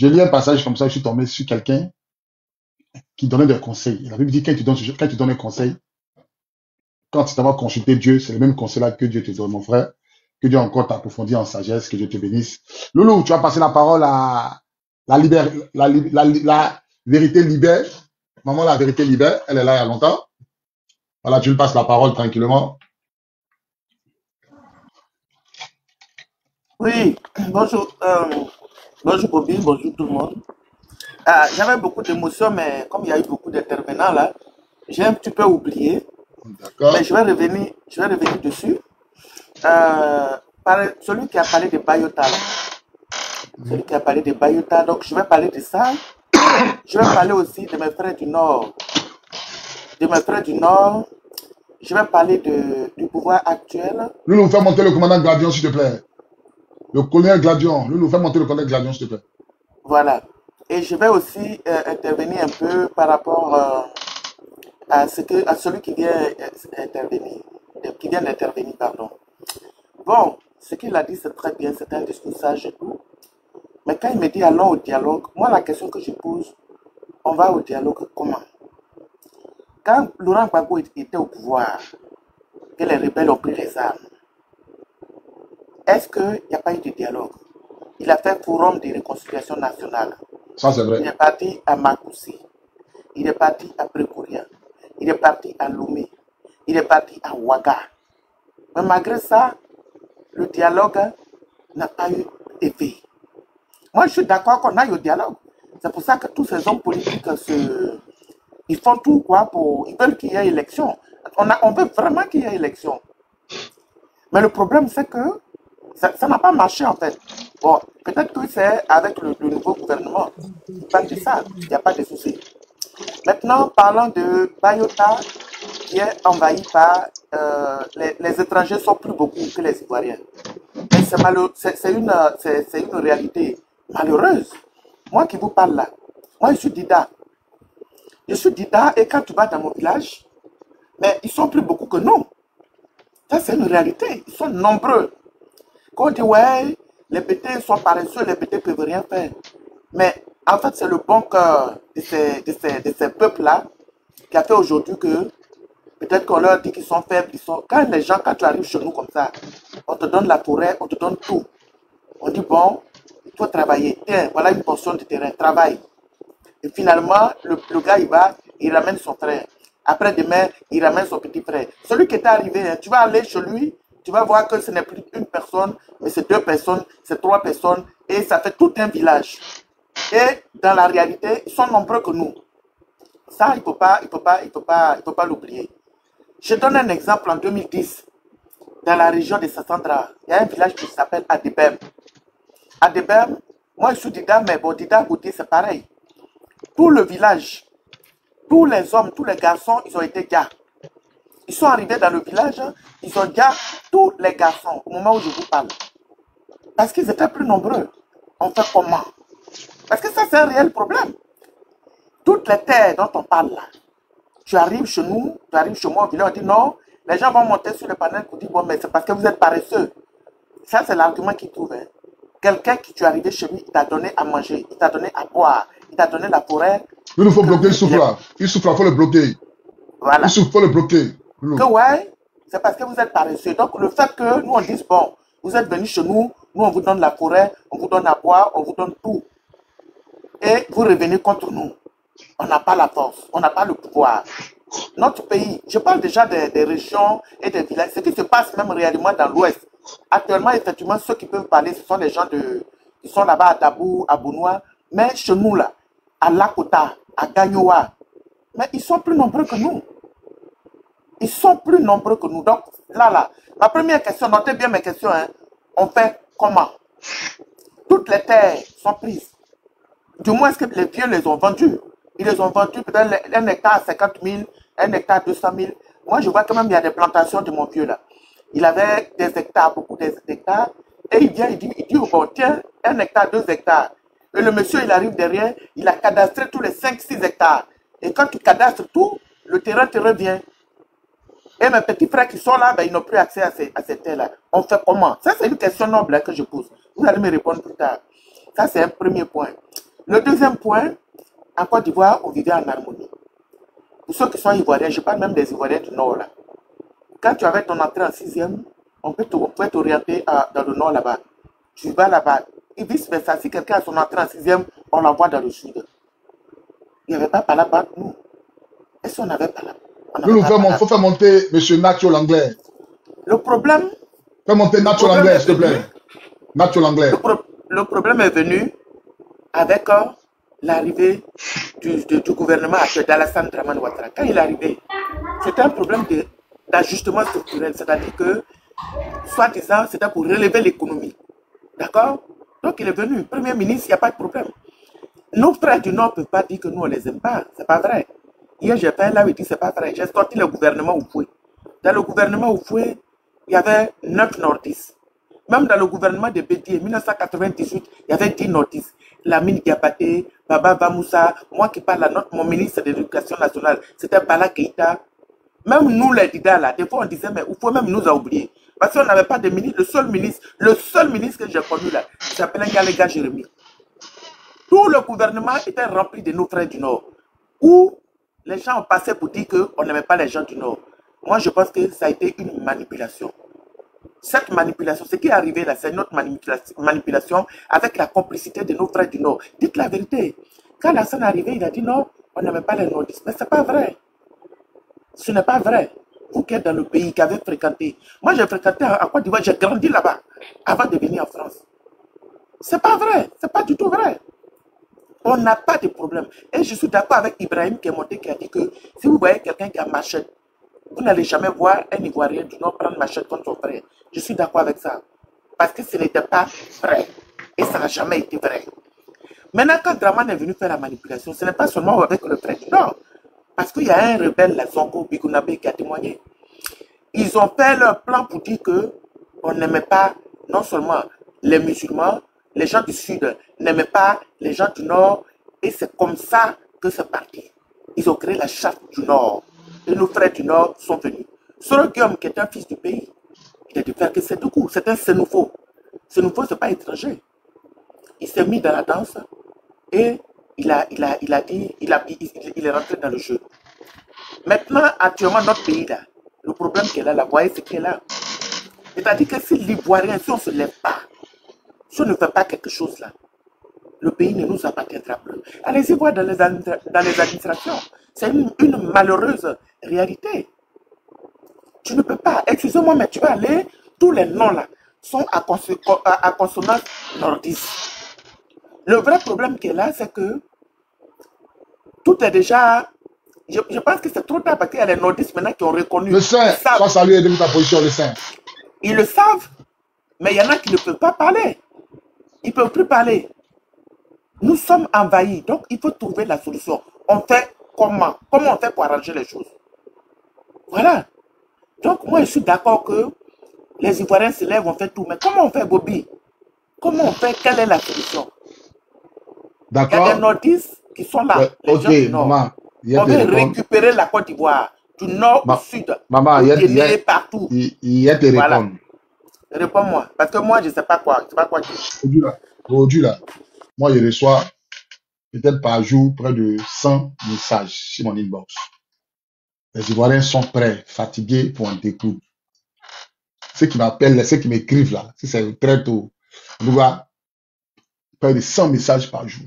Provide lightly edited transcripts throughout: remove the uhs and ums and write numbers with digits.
Je lis un passage comme ça, je suis tombé sur quelqu'un qui donnait des conseils. La Bible dit quand tu donnes un conseil, quand tu t'en vas consulter Dieu, c'est le même conseil-là que Dieu te donne, mon frère. Que Dieu encore t'approfondisse en sagesse, que Dieu te bénisse. Loulou, tu vas passer la parole à la vérité libère. Maman, la vérité libère. Elle est là il y a longtemps. Voilà, tu lui passes la parole tranquillement. Oui, bonjour, bonjour Bobby, bonjour tout le monde. J'avais beaucoup d'émotions, mais comme il y a eu beaucoup d'intervenants là, j'ai un petit peu oublié, mais D'accord. je vais revenir dessus. Celui qui a parlé de Bayota là, celui qui a parlé de Bayota, donc je vais parler de ça. Je vais parler aussi de mes frères du Nord, de mes frères du Nord. Je vais parler du pouvoir actuel. Loulou, fais monter le commandant Gladion, s'il te plaît. Le colonel Gladion. Loulou, fais monter le colonel Gladion, s'il te plaît. Voilà. Et je vais aussi intervenir un peu par rapport à celui qui vient d'intervenir, pardon. Bon, ce qu'il a dit, c'est très bien, c'est un discours sage et tout. Mais quand il me dit allons au dialogue, moi, la question que je pose, on va au dialogue comment? Quand Laurent Gbagbo était au pouvoir, que les rebelles ont pris les armes, est-ce qu'il n'y a pas eu de dialogue? Il a fait forum de réconciliation nationale. Ça, c'est Il vrai. est parti à Makoussi. Il est parti à Précourien. Il est parti à Lomé. Il est parti à Ouaga. Mais malgré ça, le dialogue n'a pas eu effet. Moi, je suis d'accord qu'on aille au dialogue. C'est pour ça que tous ces hommes politiques, ils font tout quoi pour... Ils veulent qu'il y ait élection. On veut vraiment qu'il y ait élection. Mais le problème, c'est que ça n'a pas marché en fait. Bon, peut-être que c'est avec le nouveau gouvernement. Ils parlent de ça. Il n'y a pas de souci. Maintenant, parlons de Bayota, qui est envahi par les étrangers sont plus beaucoup que les Ivoiriens. Et c'est une réalité malheureuse. Moi qui vous parle là, moi je suis Dida. Je suis Dida et quand tu vas dans mon village, mais ils sont plus beaucoup que nous. Ça c'est une réalité. Ils sont nombreux. Quand on dit ouais, les BT sont paresseux, les BT ne peuvent rien faire. Mais en fait, c'est le bon cœur de ces peuples-là qui a fait aujourd'hui que peut-être qu'on leur dit qu'ils sont faibles. Quand les gens, quand tu arrives chez nous comme ça, on te donne la forêt, on te donne tout. On dit bon, il faut travailler. Tiens, voilà une portion de terrain, travaille. Et finalement, le gars, il va, il ramène son frère. Après demain, il ramène son petit frère. Celui qui est arrivé, hein, tu vas aller chez lui, tu vas voir que ce n'est plus une personne, mais c'est deux personnes, c'est trois personnes, et ça fait tout un village. Et dans la réalité, ils sont nombreux que nous. Ça, il ne faut pas l'oublier. Je donne un exemple en 2010, dans la région de Sassandra, il y a un village qui s'appelle Adebem. Adebem, moi je suis Dida, mais bon, Dida Goudi, c'est pareil. Tout le village, tous les hommes, tous les garçons, ils ont été gars. Ils sont arrivés dans le village, ils ont gars tous les garçons au moment où je vous parle. Parce qu'ils étaient plus nombreux. On fait comment? Parce que ça, c'est un réel problème. Toutes les terres dont on parle là, tu arrives chez nous, tu arrives chez moi au village, on dit non, les gens vont monter sur le panel pour dire bon, mais c'est parce que vous êtes paresseux. Ça, c'est l'argument qu'ils trouvent. Hein. Quelqu'un qui tu es arrivé chez lui, il t'a donné à manger, il t'a donné à boire, il t'a donné la forêt. Il nous faut bloquer le souffle là. Il souffle là, il faut le bloquer. Voilà. Il souffle, il faut le bloquer. Que ouais, c'est parce que vous êtes paresseux. Donc le fait que nous on dise bon, vous êtes venus chez nous, nous on vous donne la forêt, on vous donne à boire, on vous donne tout. Et vous revenez contre nous. On n'a pas la force, on n'a pas le pouvoir. Notre pays, je parle déjà des régions et des villages, ce qui se passe même réellement dans l'Ouest. Actuellement, effectivement, ceux qui peuvent parler, ce sont les gens qui sont là-bas à Dabou, à Bounois, mais chez nous, là, à Lakota, à Gagnoa, mais ils sont plus nombreux que nous. Ils sont plus nombreux que nous. Donc, là, ma première question, notez bien mes questions, hein, on fait comment? Toutes les terres sont prises. Du moins, est-ce que les vieux les ont vendus? Ils les ont vendus peut-être un hectare à 50 000, un hectare à 200 000. Moi, je vois quand même il y a des plantations de mon vieux là. Il avait des hectares, beaucoup d'hectares. Et il vient, il dit oh, bon, tiens, un hectare, 2 hectares. Et le monsieur, il arrive derrière, il a cadastré tous les 5-6 hectares. Et quand tu cadastres tout, le terrain te revient. Et mes petits frères qui sont là, ben, ils n'ont plus accès à ces terres-là. On fait comment? Ça, c'est une question noble hein, que je pose. Vous allez me répondre plus tard. Ça, c'est un premier point. Le deuxième point, en Côte d'Ivoire, on vivait en harmonie. Pour ceux qui sont ivoiriens, je parle même des Ivoiriens du Nord là. Quand tu avais ton entrée en sixième, on peut t'orienter dans le Nord là-bas. Tu vas là-bas. Et vice-versa, si quelqu'un a son entrée en sixième, on l'envoie dans le Sud. Il n'y avait pas Palapa, nous. Est-ce qu'on avait Palapa? On n'avait pas Palapa. Faut faire monter M. Nacho l'anglais. Le problème, Fais monter Nacho l'anglais, s'il te plaît. Nacho l'anglais. le problème est venu avec l'arrivée du gouvernement actuel d'Alassane Dramane Ouattara. Quand il est arrivé, c'était un problème d'ajustement structurel, c'est-à-dire que, soi-disant, c'était pour relever l'économie. D'accord? Donc il est venu, Premier ministre, il n'y a pas de problème. Nos frères du Nord ne peuvent pas dire que nous, on ne les aime pas. Ce n'est pas vrai. Hier, j'ai fait un live et dit, c'est pas vrai. J'ai sorti le gouvernement Oufoué. Dans le gouvernement Oufoué, il y avait 9 nordistes. Même dans le gouvernement de Bédié, en 1998, il y avait 10 nordistes. Lamine Diabaté, Baba Bamoussa, moi qui parle à mon ministre de l'Éducation nationale, c'était Bala Keïta. Même nous, les leaders, là, des fois, on disait, mais Oufoué même nous a oubliés. Parce qu'on n'avait pas de ministre. Le seul ministre que j'ai connu, là, il s'appelait Ngalega Jérémy. Tout le gouvernement était rempli de nos frères du Nord. Où les gens ont passé pour dire qu'on n'aimait pas les gens du Nord. Moi, je pense que ça a été une manipulation. Cette manipulation, ce qui est arrivé là, c'est notre manipulation avec la complicité de nos frères du Nord. Dites la vérité. Quand la scène est arrivée, il a dit non, on n'aimait pas les nordistes. Mais ce n'est pas vrai. Ce n'est pas vrai. Vous qui êtes dans le pays, qui avez fréquenté. Moi, j'ai fréquenté à Côte d'Ivoire, j'ai grandi là-bas avant de venir en France. Ce n'est pas vrai. Ce n'est pas du tout vrai. On n'a pas de problème. Et je suis d'accord avec Ibrahim qui est monté, qui a dit que si vous voyez quelqu'un qui a machette, vous n'allez jamais voir un Ivoirien du Nord prendre machette contre son frère. Je suis d'accord avec ça. Parce que ce n'était pas vrai. Et ça n'a jamais été vrai. Maintenant, quand Dramane est venu faire la manipulation, ce n'est pas seulement avec le frère du Nord. Parce qu'il y a un rebelle, la Sonko Bigunabe, qui a témoigné. Ils ont fait leur plan pour dire qu'on n'aimait pas non seulement les musulmans, les gens du Sud n'aimaient pas les gens du Nord. Et c'est comme ça que c'est parti. Ils ont créé la charte du Nord. Et nos frères du Nord sont venus. Soro Guillaume, qui est un fils du pays, il a dû faire que c'est tout court. C'est un Sénoufo. Sénoufo, ce n'est pas étranger. Il s'est mis dans la danse et il est rentré dans le jeu. Maintenant, actuellement, notre pays, là, le problème qu'elle a, la voyez, c'est qu'elle a. C'est-à-dire que si l'Ivoirien, si on ne se lève pas, si on ne fait pas quelque chose là, le pays ne nous appartiendra plus. Allez-y voir dans les administrations. C'est une malheureuse réalité. Tu ne peux pas. Excusez-moi, mais tu vas aller, tous les noms là sont à consonance nordiste. Le vrai problème qui est là, c'est que tout est déjà... Je pense que c'est trop tard parce qu'il y a les nordistes maintenant qui ont reconnu. Le Saint, soit salué de ta position, le Saint. Ils le savent, mais il y en a qui ne peuvent pas parler. Ils ne peuvent plus parler. Nous sommes envahis, donc il faut trouver la solution. On fait comment? Comment on fait pour arranger les choses? Voilà. Donc moi, je suis d'accord que les Ivoiriens se lèvent, on fait tout. Mais comment on fait, Bobby? Comment on fait? Quelle est la solution? D'accord. Il y a des nordistes qui sont là. Ok, maman. On veut récupérer la Côte d'Ivoire, du nord au sud. Maman, il y a partout. Il y a des réponses. Réponds-moi. Parce que moi, je ne sais pas quoi. Je sais pas quoi dire. Aujourd'hui, là, moi, je reçois peut-être par jour près de 100 messages sur mon inbox. Les Ivoiriens sont prêts, fatigués pour en découdre. Ceux qui m'appellent, ceux qui m'écrivent là, si c'est très tôt, on voit près de 100 messages par jour.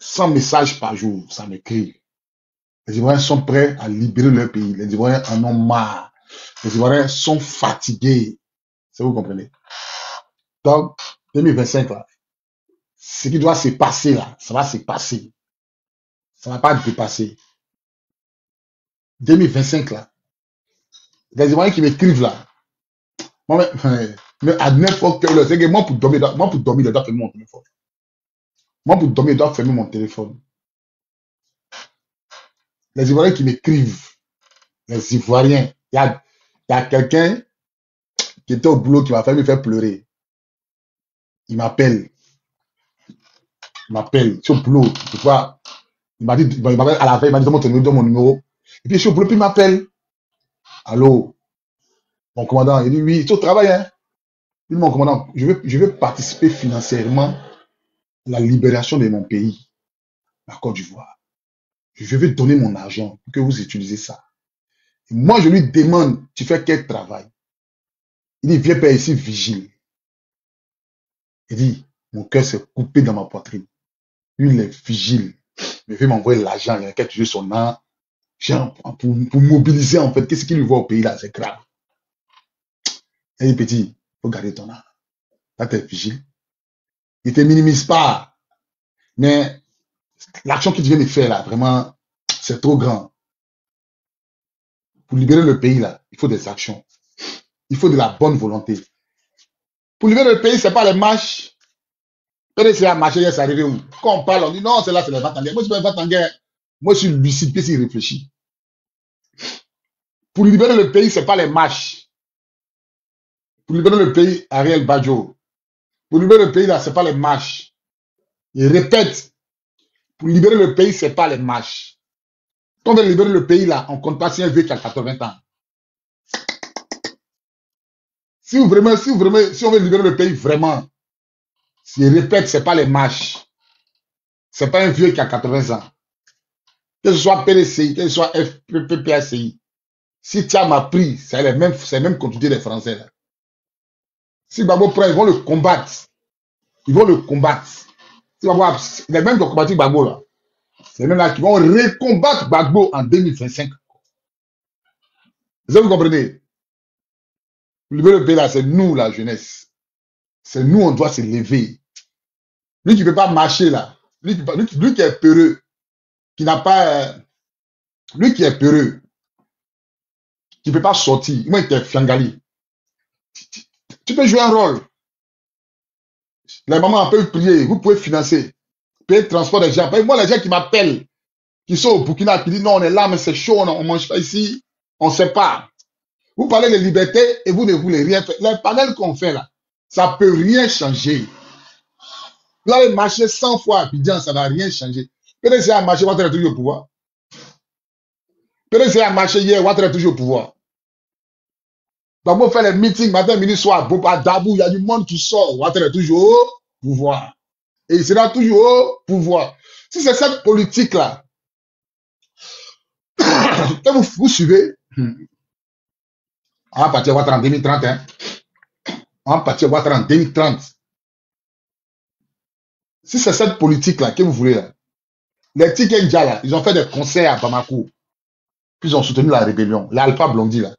100 messages par jour, ça m'écrit. Les Ivoiriens sont prêts à libérer leur pays. Les Ivoiriens en ont marre. Les Ivoiriens sont fatigués. Ça, vous comprenez? Donc, 2025, là, ce qui doit se passer, là, ça va se passer. Ça ne va pas dépasser. 2025, là, les Ivoiriens qui m'écrivent, là, moi, mais à n'importe quelle heure, c'est que moi, pour dormir, je dois fermer mon téléphone. Moi, pour dormir, je dois fermer mon téléphone. Les Ivoiriens qui m'écrivent, les Ivoiriens, il y a quelqu'un qui était au boulot qui m'a fait me faire pleurer. Il m'appelle. Je suis au boulot. Tu vois, il m'a dit, il m'appelle à la veille, il m'a dit donne mon numéro. Et puis je suis au boulot, puis il m'appelle. Allô, mon commandant, il dit oui, tu es au travail, hein. Il dit mon commandant, je veux participer financièrement la libération de mon pays, la Côte d'Ivoire. Je vais donner mon argent pour que vous utilisez ça. Et moi, je lui demande, tu fais quel travail? Il dit, viens pas ici, vigile. Il dit, mon cœur s'est coupé dans ma poitrine. Lui, il est vigile. Il veut m'envoyer l'argent, il a qu'à tuer son argent pour mobiliser, en fait. Qu'est-ce qu'il lui voit au pays, là? C'est grave. Et il dit, petit, il faut garder ton argent. Là, t'es vigile. Il te minimise pas. Mais l'action qu'il vient de faire, là, vraiment, c'est trop grand. Pour libérer le pays, là, il faut des actions. Il faut de la bonne volonté. Pour libérer le pays, c'est pas les marches. PDC a marché, c'est arrivé où? Quand on parle, on dit non, c'est là, c'est les ventes en guerre. Moi, je suis pas en guerre. Moi, je suis lucide, puis s'il réfléchit. Pour libérer le pays, c'est pas les marches. Pour libérer le pays, Ariel Badjo. Pour libérer le pays, là, c'est pas les marches. Il répète. Pour libérer le pays, c'est pas les marches. Quand on veut libérer le pays, là, on compte pas si un vieux qui a 80 ans. Si on veut libérer le pays vraiment, je répète, c'est pas les marches. C'est pas un vieux qui a 80 ans. Que ce soit PDCI, que ce soit PPACI. Si Thiam a pris, c'est les mêmes quantités des Français. Là. Si Gbagbo prend, ils vont le combattre. Ils vont le combattre. Si Gbagbo, les mêmes qui ont combattu Gbagbo, là. C'est les mêmes là qui vont recombattre Gbagbo en 2025. Vous comprenez? Le pays là, c'est nous, la jeunesse. C'est nous, on doit se lever. Lui qui ne peut pas marcher là, lui qui est peureux, qui n'a pas. Lui qui est peureux, qui ne peut pas sortir, moi, qui est fiangali. Tu peux jouer un rôle. Les mamans peuvent prier, vous pouvez financer, payer le transport des gens. Moi, les gens qui m'appellent, qui sont au Burkina, qui disent non, on est là, mais c'est chaud, on ne mange pas ici, on ne sait pas. Vous parlez de liberté et vous ne voulez rien faire. Les panels qu'on fait là, ça ne peut rien changer. Là, il marché 100 fois à Abidjan, ça ne va rien changer. PDC a marché, Ouattara est toujours au pouvoir. PDC a marché hier, Ouattara est toujours au pouvoir. Donc, on fait les meetings matin, midi, soir, à Dabou, il y a du monde qui sort, Ouattara est toujours au pouvoir. Et il sera toujours au pouvoir. Si c'est cette politique-là, que vous suivez, on va partir Ouattara en 2030. Hein. On va partir Ouattara en 2030. Si c'est cette politique-là que vous voulez, là, les Tikenja, là, ils ont fait des concerts à Bamako. Puis ils ont soutenu la rébellion. L'Alpha Blondie, là.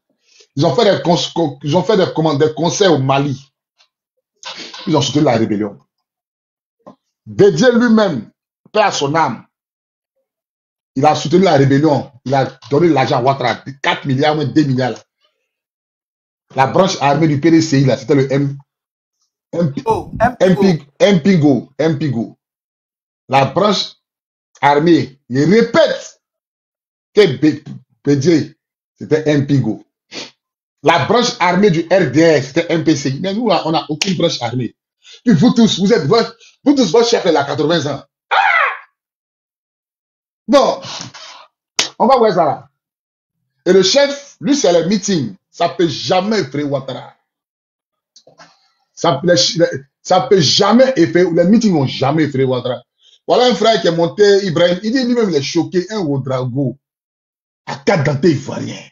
Ils ont fait des concerts au Mali. Puis ils ont soutenu la rébellion. Dédié lui-même, paix à son âme, il a soutenu la rébellion. Il a donné l'argent à Ouattara, 4 milliards, ou 2 milliards. Là. La branche armée du PDCI, là, c'était le MPIGO. La branche armée, il répète que Bédié, c'était MPIGO. La branche armée du RDR, c'était MPCI. Mais nous, là, on n'a aucune branche armée. Puis vous tous, votre chef, il a 80 ans. Ah! Non, on va voir ça là. Et le chef, lui, c'est le meeting. Ça ne peut jamais effrayer Ouattara. Ça peut jamais effrayer. Les meetings n'ont jamais effrayé Ouattara. Voilà un frère qui est monté, Ibrahim. Il dit lui-même, il est choqué. Un Ouadrago à 4 dentés ivoiriens.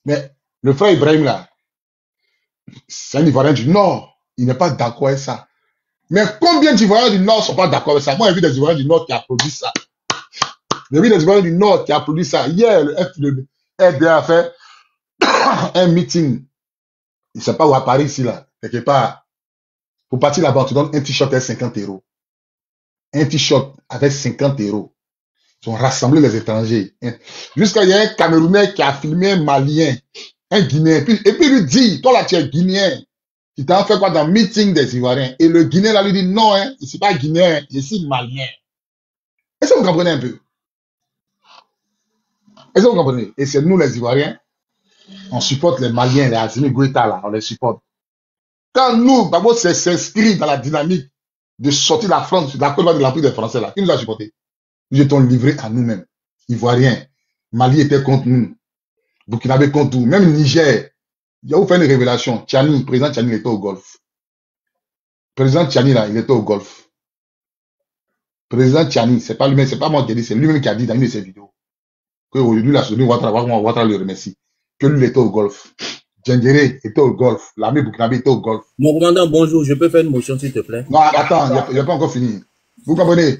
Mais le frère Ibrahim, là, c'est un Ivoirien du Nord. Il n'est pas d'accord avec ça. Mais combien d'Ivoiriens du Nord ne sont pas d'accord avec ça? Moi, j'ai vu des Ivoiriens du Nord qui applaudissent ça. J'ai vu des Ivoiriens du Nord qui applaudissent ça. Hier, le RDA a fait un meeting. Il ne sait pas où à Paris, ici, là. Quelque part. Pour partir là-bas, tu donnes un t-shirt avec 50 €. Un t-shirt avec 50 €. Ils ont rassemblé les étrangers. Jusqu'à il y a un Camerounais qui a filmé un Malien, un Guinéen. Et puis lui dit, toi là, tu es Guinéen. Tu t'en fais quoi dans le meeting des Ivoiriens? Et le Guinéen là lui dit, non, hein, je ne suis pas Guinéen, je suis Malien. Est-ce que vous comprenez un peu? Est-ce que vous comprenez? Et c'est nous les Ivoiriens, on supporte les Maliens, les Assimi Goïta là, on les supporte. Quand nous, Gbagbo s'inscrit dans la dynamique de sortir la France, de la Côte d'Ivoire de l'Empire des Français là, qui nous a supporté? Nous étions livrés à nous-mêmes, Ivoiriens. Mali était contre nous, Burkinabé contre nous, même Niger. Il y a vous fait une révélation. Tchani, président Tchani, il était au Golfe. Président Tchani là, il était au Golfe. Président Tchani, c'est pas lui-même, c'est pas moi qui ai dit, c'est lui-même qui a dit dans une de ses vidéos qu'aujourd'hui, la soutenu Ouattara le remercie. Que lui, il était au golf. Djendéré était au golf. L'armée burkinabé était au golf. Mon commandant, bonjour. Je peux faire une motion, s'il te plaît? Non, attends, il n'y a pas encore fini. Vous comprenez?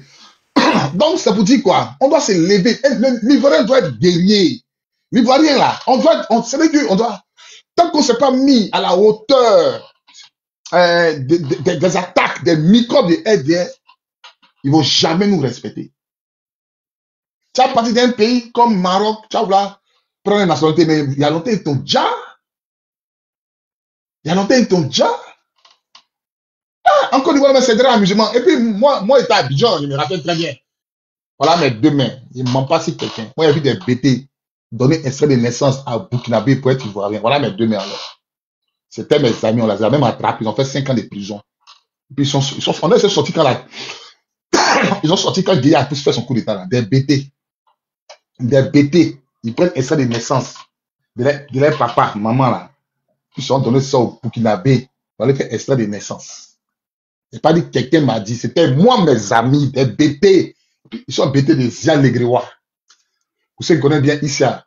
Donc, c'est pour dire quoi? On doit se lever. L'Ivoirien doit être guerrier. L'Ivoirien, là, c'est vrai qu'on doit, tant qu'on ne s'est pas mis à la hauteur des attaques, des microbes de RDR, ils ne vont jamais nous respecter. Tu as parti d'un pays comme Maroc, tu vas prendre une nationalité, mais il y a longtemps, ils t'ont déjà. Il y a longtemps, ils t'ont déjà. Encore une fois, c'est très amusement. Et puis, moi, j'étais à Abidjan, je me rappelle très bien. Voilà mes deux mains. Il ne ment pas si quelqu'un. Moi, j'ai vu des BT donner extrait de naissance à Burkinabé pour être ivoirien. Voilà mes deux mains alors. C'était mes amis, on les a même attrapés. Ils ont fait 5 ans de prison. Et puis, on est sortis quand là. Ils ont sorti quand Guillaume a pu faire son coup d'état là. Des BT. Des BT. Ils prennent extrait de naissance de leur papa, maman là. Ils sont donnés ça au Burkinabé. On allait faire extrait de naissance. Je n'ai pas dit que quelqu'un m'a dit. C'était moi, mes amis, des BT. Ils sont BT de Zia Legrewa. Vous savez, connaissez bien Issa.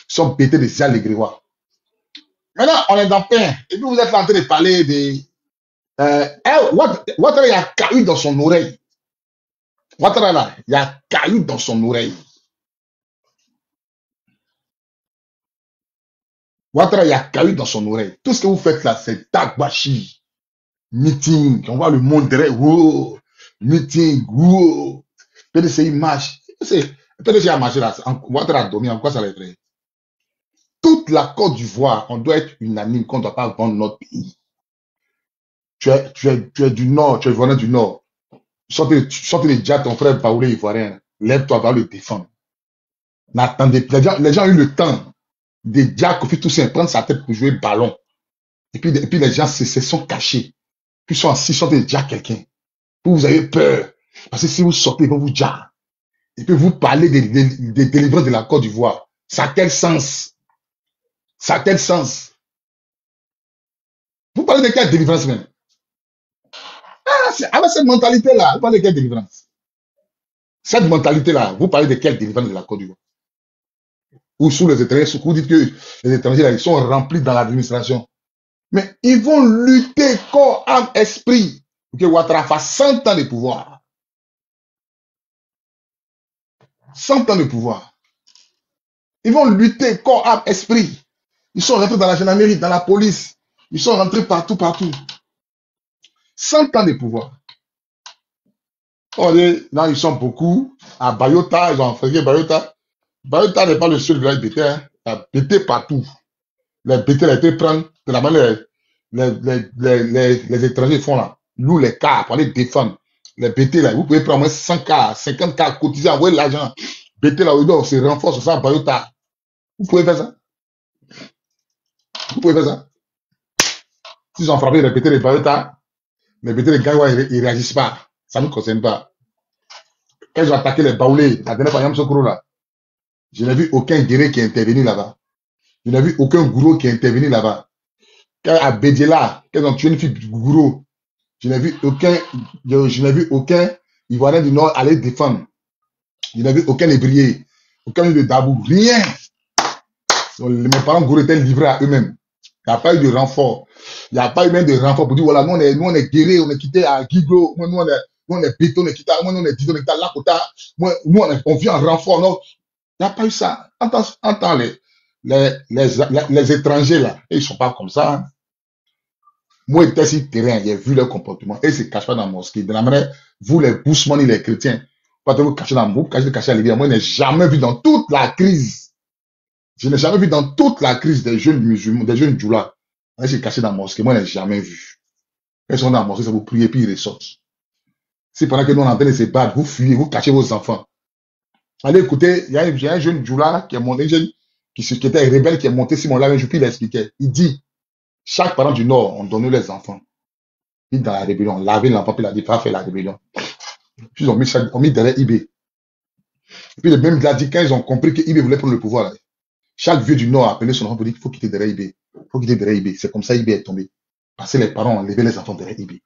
Ils sont BT de Zia Legrewa. Maintenant, on est dans pain. Et puis, vous êtes en train de parler de. Ouattara, il y a caillou dans son oreille. Ouattara, là, il y a caillou dans son oreille. Ouattara, il y a caillou dans son oreille. Tout ce que vous faites là, c'est Dagbashi. Meeting. On voit le monde derrière. Wow. Meeting. Wow. PDC, il marche. PDC a marché là. Ouattara a dormi. En quoi ça va être? Toute la Côte d'Ivoire, on doit être unanime qu'on ne doit pas vendre notre pays. Tu es du Nord, tu es ivoirien du Nord. Sortez déjà ton frère Baoulé ivoirien. Lève-toi, va le défendre. N'attendez, les gens ont eu le temps de dire Kofi Toussaint prendre sa tête pour jouer ballon. Et puis les gens se sont cachés. Puis ils sont assis, sortez déjà quelqu'un. Puis vous avez peur. Parce que si vous sortez, ils vont vous dire. Et puis vous parlez des délivrants de la Côte d'Ivoire. Ça a quel sens? Ça a quel sens? Vous parlez de quelle délivrance même? Avec cette mentalité-là, vous parlez de quelle délivrance? Cette mentalité-là, vous parlez de quelle délivrance de la Côte d'Ivoire? Ou sous les étrangers, vous dites que les étrangers, là, ils sont remplis dans l'administration. Mais ils vont lutter corps, âme, esprit pour que Ouattara fasse 100 ans de pouvoir. 100 ans de pouvoir. Ils vont lutter corps, âme, esprit. Ils sont rentrés dans la gendarmerie, dans la police. Ils sont rentrés partout, partout. 100 ans de pouvoir. Là, ils sont beaucoup. À Bayota, ils ont enfermé Bayota. Bayota n'est pas le seul village BT. Hein. Il y a BT partout. Les BT, là, ils prennent de la manière les étrangers font là. Nous, les cas, pour aller défendre. Les BT, là, vous pouvez prendre moins 100 cas, 50 cas, cotiser, envoyer l'argent. BT, là, on se renforce, ça, Bayota. Vous pouvez faire ça. Vous pouvez faire ça. S'ils ont frappé les BT de Bayota, les BT de Gaïwa, ils ne réagissent pas. Ça ne nous concerne pas. Quand ils ont attaqué les Baoulés, la dernière fois, Yamsokro, là, je n'ai vu aucun guerrier qui est intervenu là-bas. Je n'ai vu aucun gourou qui est intervenu là-bas. Quand à Bédiela, quand ils ont tué une fille du gourou, je n'ai vu aucun Ivoirien du Nord aller défendre. Je n'ai vu aucun ébrier, aucun de Dabou, rien. Mes parents gourous étaient livrés à eux-mêmes. Il n'y a pas eu de renfort. Il n'y a pas eu même de renfort pour dire, voilà, nous on est guerriers, on est quitté à Guiglo, nous on est béton, on est quitté, nous on est dit, on est quitté à Lakota, nous on vient en renfort. Non. Il n'y a pas eu ça. Entends les étrangers là, ils ne sont pas comme ça. Hein. Moi, j'étais sur le terrain, j'ai vu leur comportement. Et ils ne se cachent pas dans la mosquée. De la manière, vous les boussemani, les chrétiens, vous cachez dans vous cachez à l'église. Moi, je n'ai jamais vu dans toute la crise. Je n'ai jamais vu dans toute la crise des jeunes musulmans, des jeunes djoulas. Ils se cachent dans la mosquée. Moi, je n'ai jamais vu. Ils sont dans la mosquée, ça vous priez, puis ils ressortent. Si pendant que nous on est en train de se battre, vous fuyez, vous cachez vos enfants. Allez écoutez, il y a un jeune djoula qui est monté, qui était rebelle, qui est monté sur mon live un jour, puis il expliquait. Il dit, chaque parent du Nord, on donnait les enfants. Puis dans la rébellion, on lavait l'enfant, puis il a dit, faire la rébellion. Puis ils ont mis derrière IB. Et puis le même, il a dit, quand ils ont compris que IB voulait prendre le pouvoir, là, chaque vieux du Nord a appelé son enfant pour dire qu'il faut quitter derrière IB. Il faut quitter derrière IB. C'est comme ça IB est tombé. Parce que les parents ont levé les enfants derrière IB.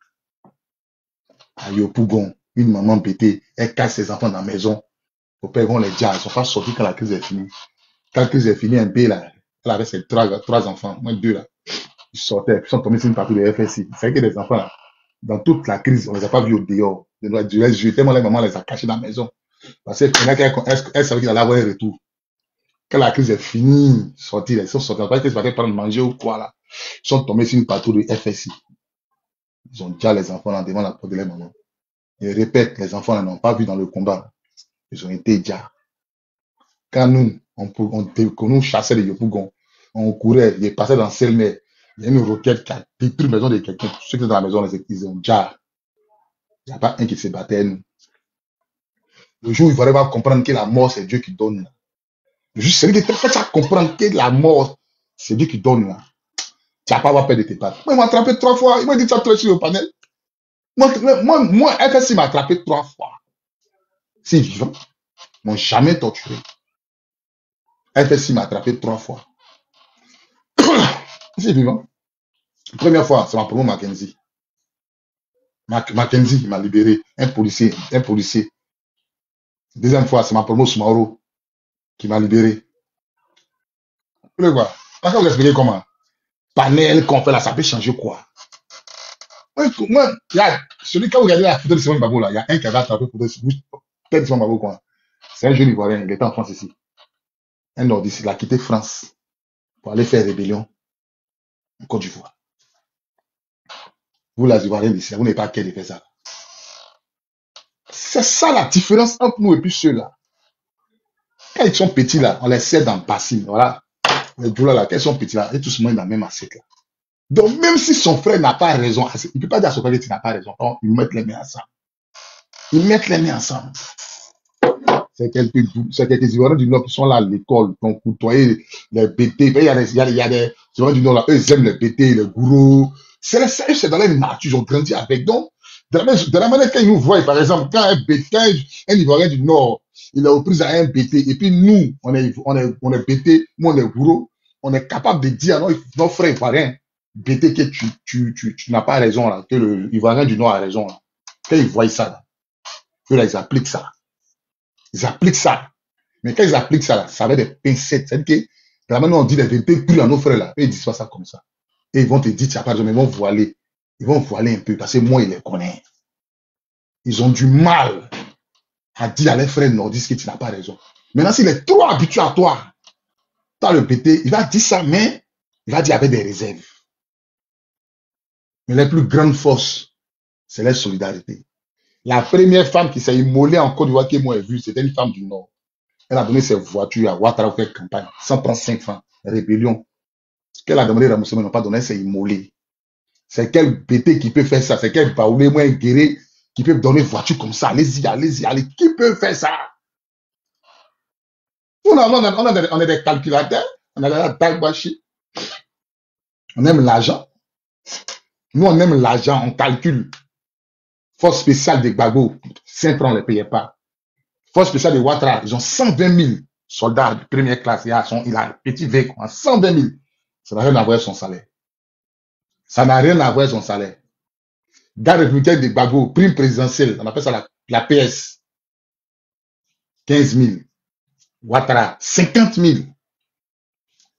Aïe, Pougon. Une maman pétée, elle casse ses enfants dans la maison. Au père, ils vont les dire, ils ne sont pas sortis quand la crise est finie. Quand la crise est finie, un B, là, elle avait ses trois enfants, moi deux, là. Ils sortaient, ils sont tombés sur une partie de FSI. C'est que les enfants, là, dans toute la crise, on ne les a pas vus au dehors. Tellement les mamans les a cachés dans la maison. Parce qu'elle savait qu'il allait avoir un retour. Quand la crise est finie, sortis, ils sont sortis. Parce qu'ils se prendre manger ou quoi, là. Ils sont tombés sur une patrouille de FSI. Ils ont déjà les enfants là devant la porte de leur maman. Ils répètent, les enfants n'ont pas vu dans le combat. Ils ont été déjà. Quand nous, nous chassait les Yopougon, on courait, ils passaient dans Selmer. Il y a une roquette qui a détruit la maison de quelqu'un. Ceux qui étaient dans la maison, ils ont déjà. Il n'y a pas un qui se battait, nous. Le jour où il fallait pas comprendre que la mort, c'est Dieu qui donne. Le jour, c'est que tu vas comprendre que la mort, c'est Dieu qui donne. Là. Tu vas pas avoir peur de tes pattes. Moi, il m'a attrapé 3 fois. Il m'a dit, tu as trouvé sur le panel. Moi, FSI m'a attrapé 3 fois. C'est vivant. Ils m'ont jamais torturé. FSI m'a attrapé 3 fois. C'est vivant. Première fois, c'est ma promo Mackenzie. Mackenzie m'a libéré. Un policier. Deuxième fois, c'est ma promo Sumaoro qui m'a libéré. Vous voulez voir? Parce que vous expliquez comment? Panel qu'on fait là, ça peut changer quoi? Moi, quand vous regardez la photo de Simon Babo là, il y a un qui avait attrapé pour peut-être Simon Babo quoi. C'est un jeune Ivoirien, il était en France ici. Un nordiste, il a quitté France pour aller faire rébellion en Côte d'Ivoire. Vous, les Ivoiriens d'ici, vous n'avez pas qu'à de faire ça. C'est ça la différence entre nous et puis ceux-là. Quand ils sont petits là, on les sert dans le bassine. Voilà. Les douleurs là, quand ils sont petits là, ils tous mangent dans la même assiette là. Donc, même si son frère n'a pas raison, il ne peut pas dire à son frère qu'il n'a pas raison. Donc, ils mettent les mains ensemble. C'est quelques Ivoiriens du Nord qui sont là à l'école, qui ont côtoyé les BT. Il y a des Ivoiriens du Nord là, eux, ils aiment les BT, les gourous. C'est dans leur nature, ils ont grandi avec. Donc, de la manière qu'ils nous voient, par exemple, quand un Ivoirien du Nord, il est aux prises à un BT, et puis nous, on est BT, nous, on est gourou, on est capable de dire à nos frères Ivoiriens, BT, que tu n'as pas raison, là, que le Ivoirien du Nord a raison. Là. Quand ils voient ça, là, que là, ils appliquent ça. Ils appliquent ça. Mais quand ils appliquent ça, là, ça va être des pincettes. C'est-à-dire que, vraiment, on dit des vérités plus à nos frères, là. Et ils disent pas ça comme ça. Et ils vont te dire, tu n'as pas raison, mais ils vont voiler. Ils vont voiler un peu, parce que moi, ils les connaissent. Ils ont du mal à dire à leurs frères nordistes que tu n'as pas raison. Maintenant, s'il est trop habitué à toi, tu as le pété, il va dire ça, mais il va dire avec des réserves. Mais les plus grandes forces, c'est la solidarité. La première femme qui s'est immolée en Côte d'Ivoire que moi j'ai vue, c'était une femme du Nord. Elle a donné ses voitures à Ouattara pour faire campagne. 135 francs. Rébellion. Qu'elle a demandé à Moussoumen, n'a pas donné, c'est immolé. C'est quel BT qui peut faire ça? C'est quel Baoulé, moi, guéri, qui peut donner voiture comme ça? Allez-y. Qui peut faire ça? On a des calculateurs. On a des tagbashi. On aime l'argent. Nous, on aime l'argent. On calcule. Force spéciale de Gbagbo. 5 francs, on ne les payait pas. Force spéciale de Ouattara, ils ont 120 000 soldats de première classe. Il a un petit V, 120 000. Ça n'a rien à voir avec son salaire. Ça n'a rien à voir avec son salaire. Garde républicaine de Gbagbo, prime présidentielle, on appelle ça la PS. 15 000. Ouattara, 50 000.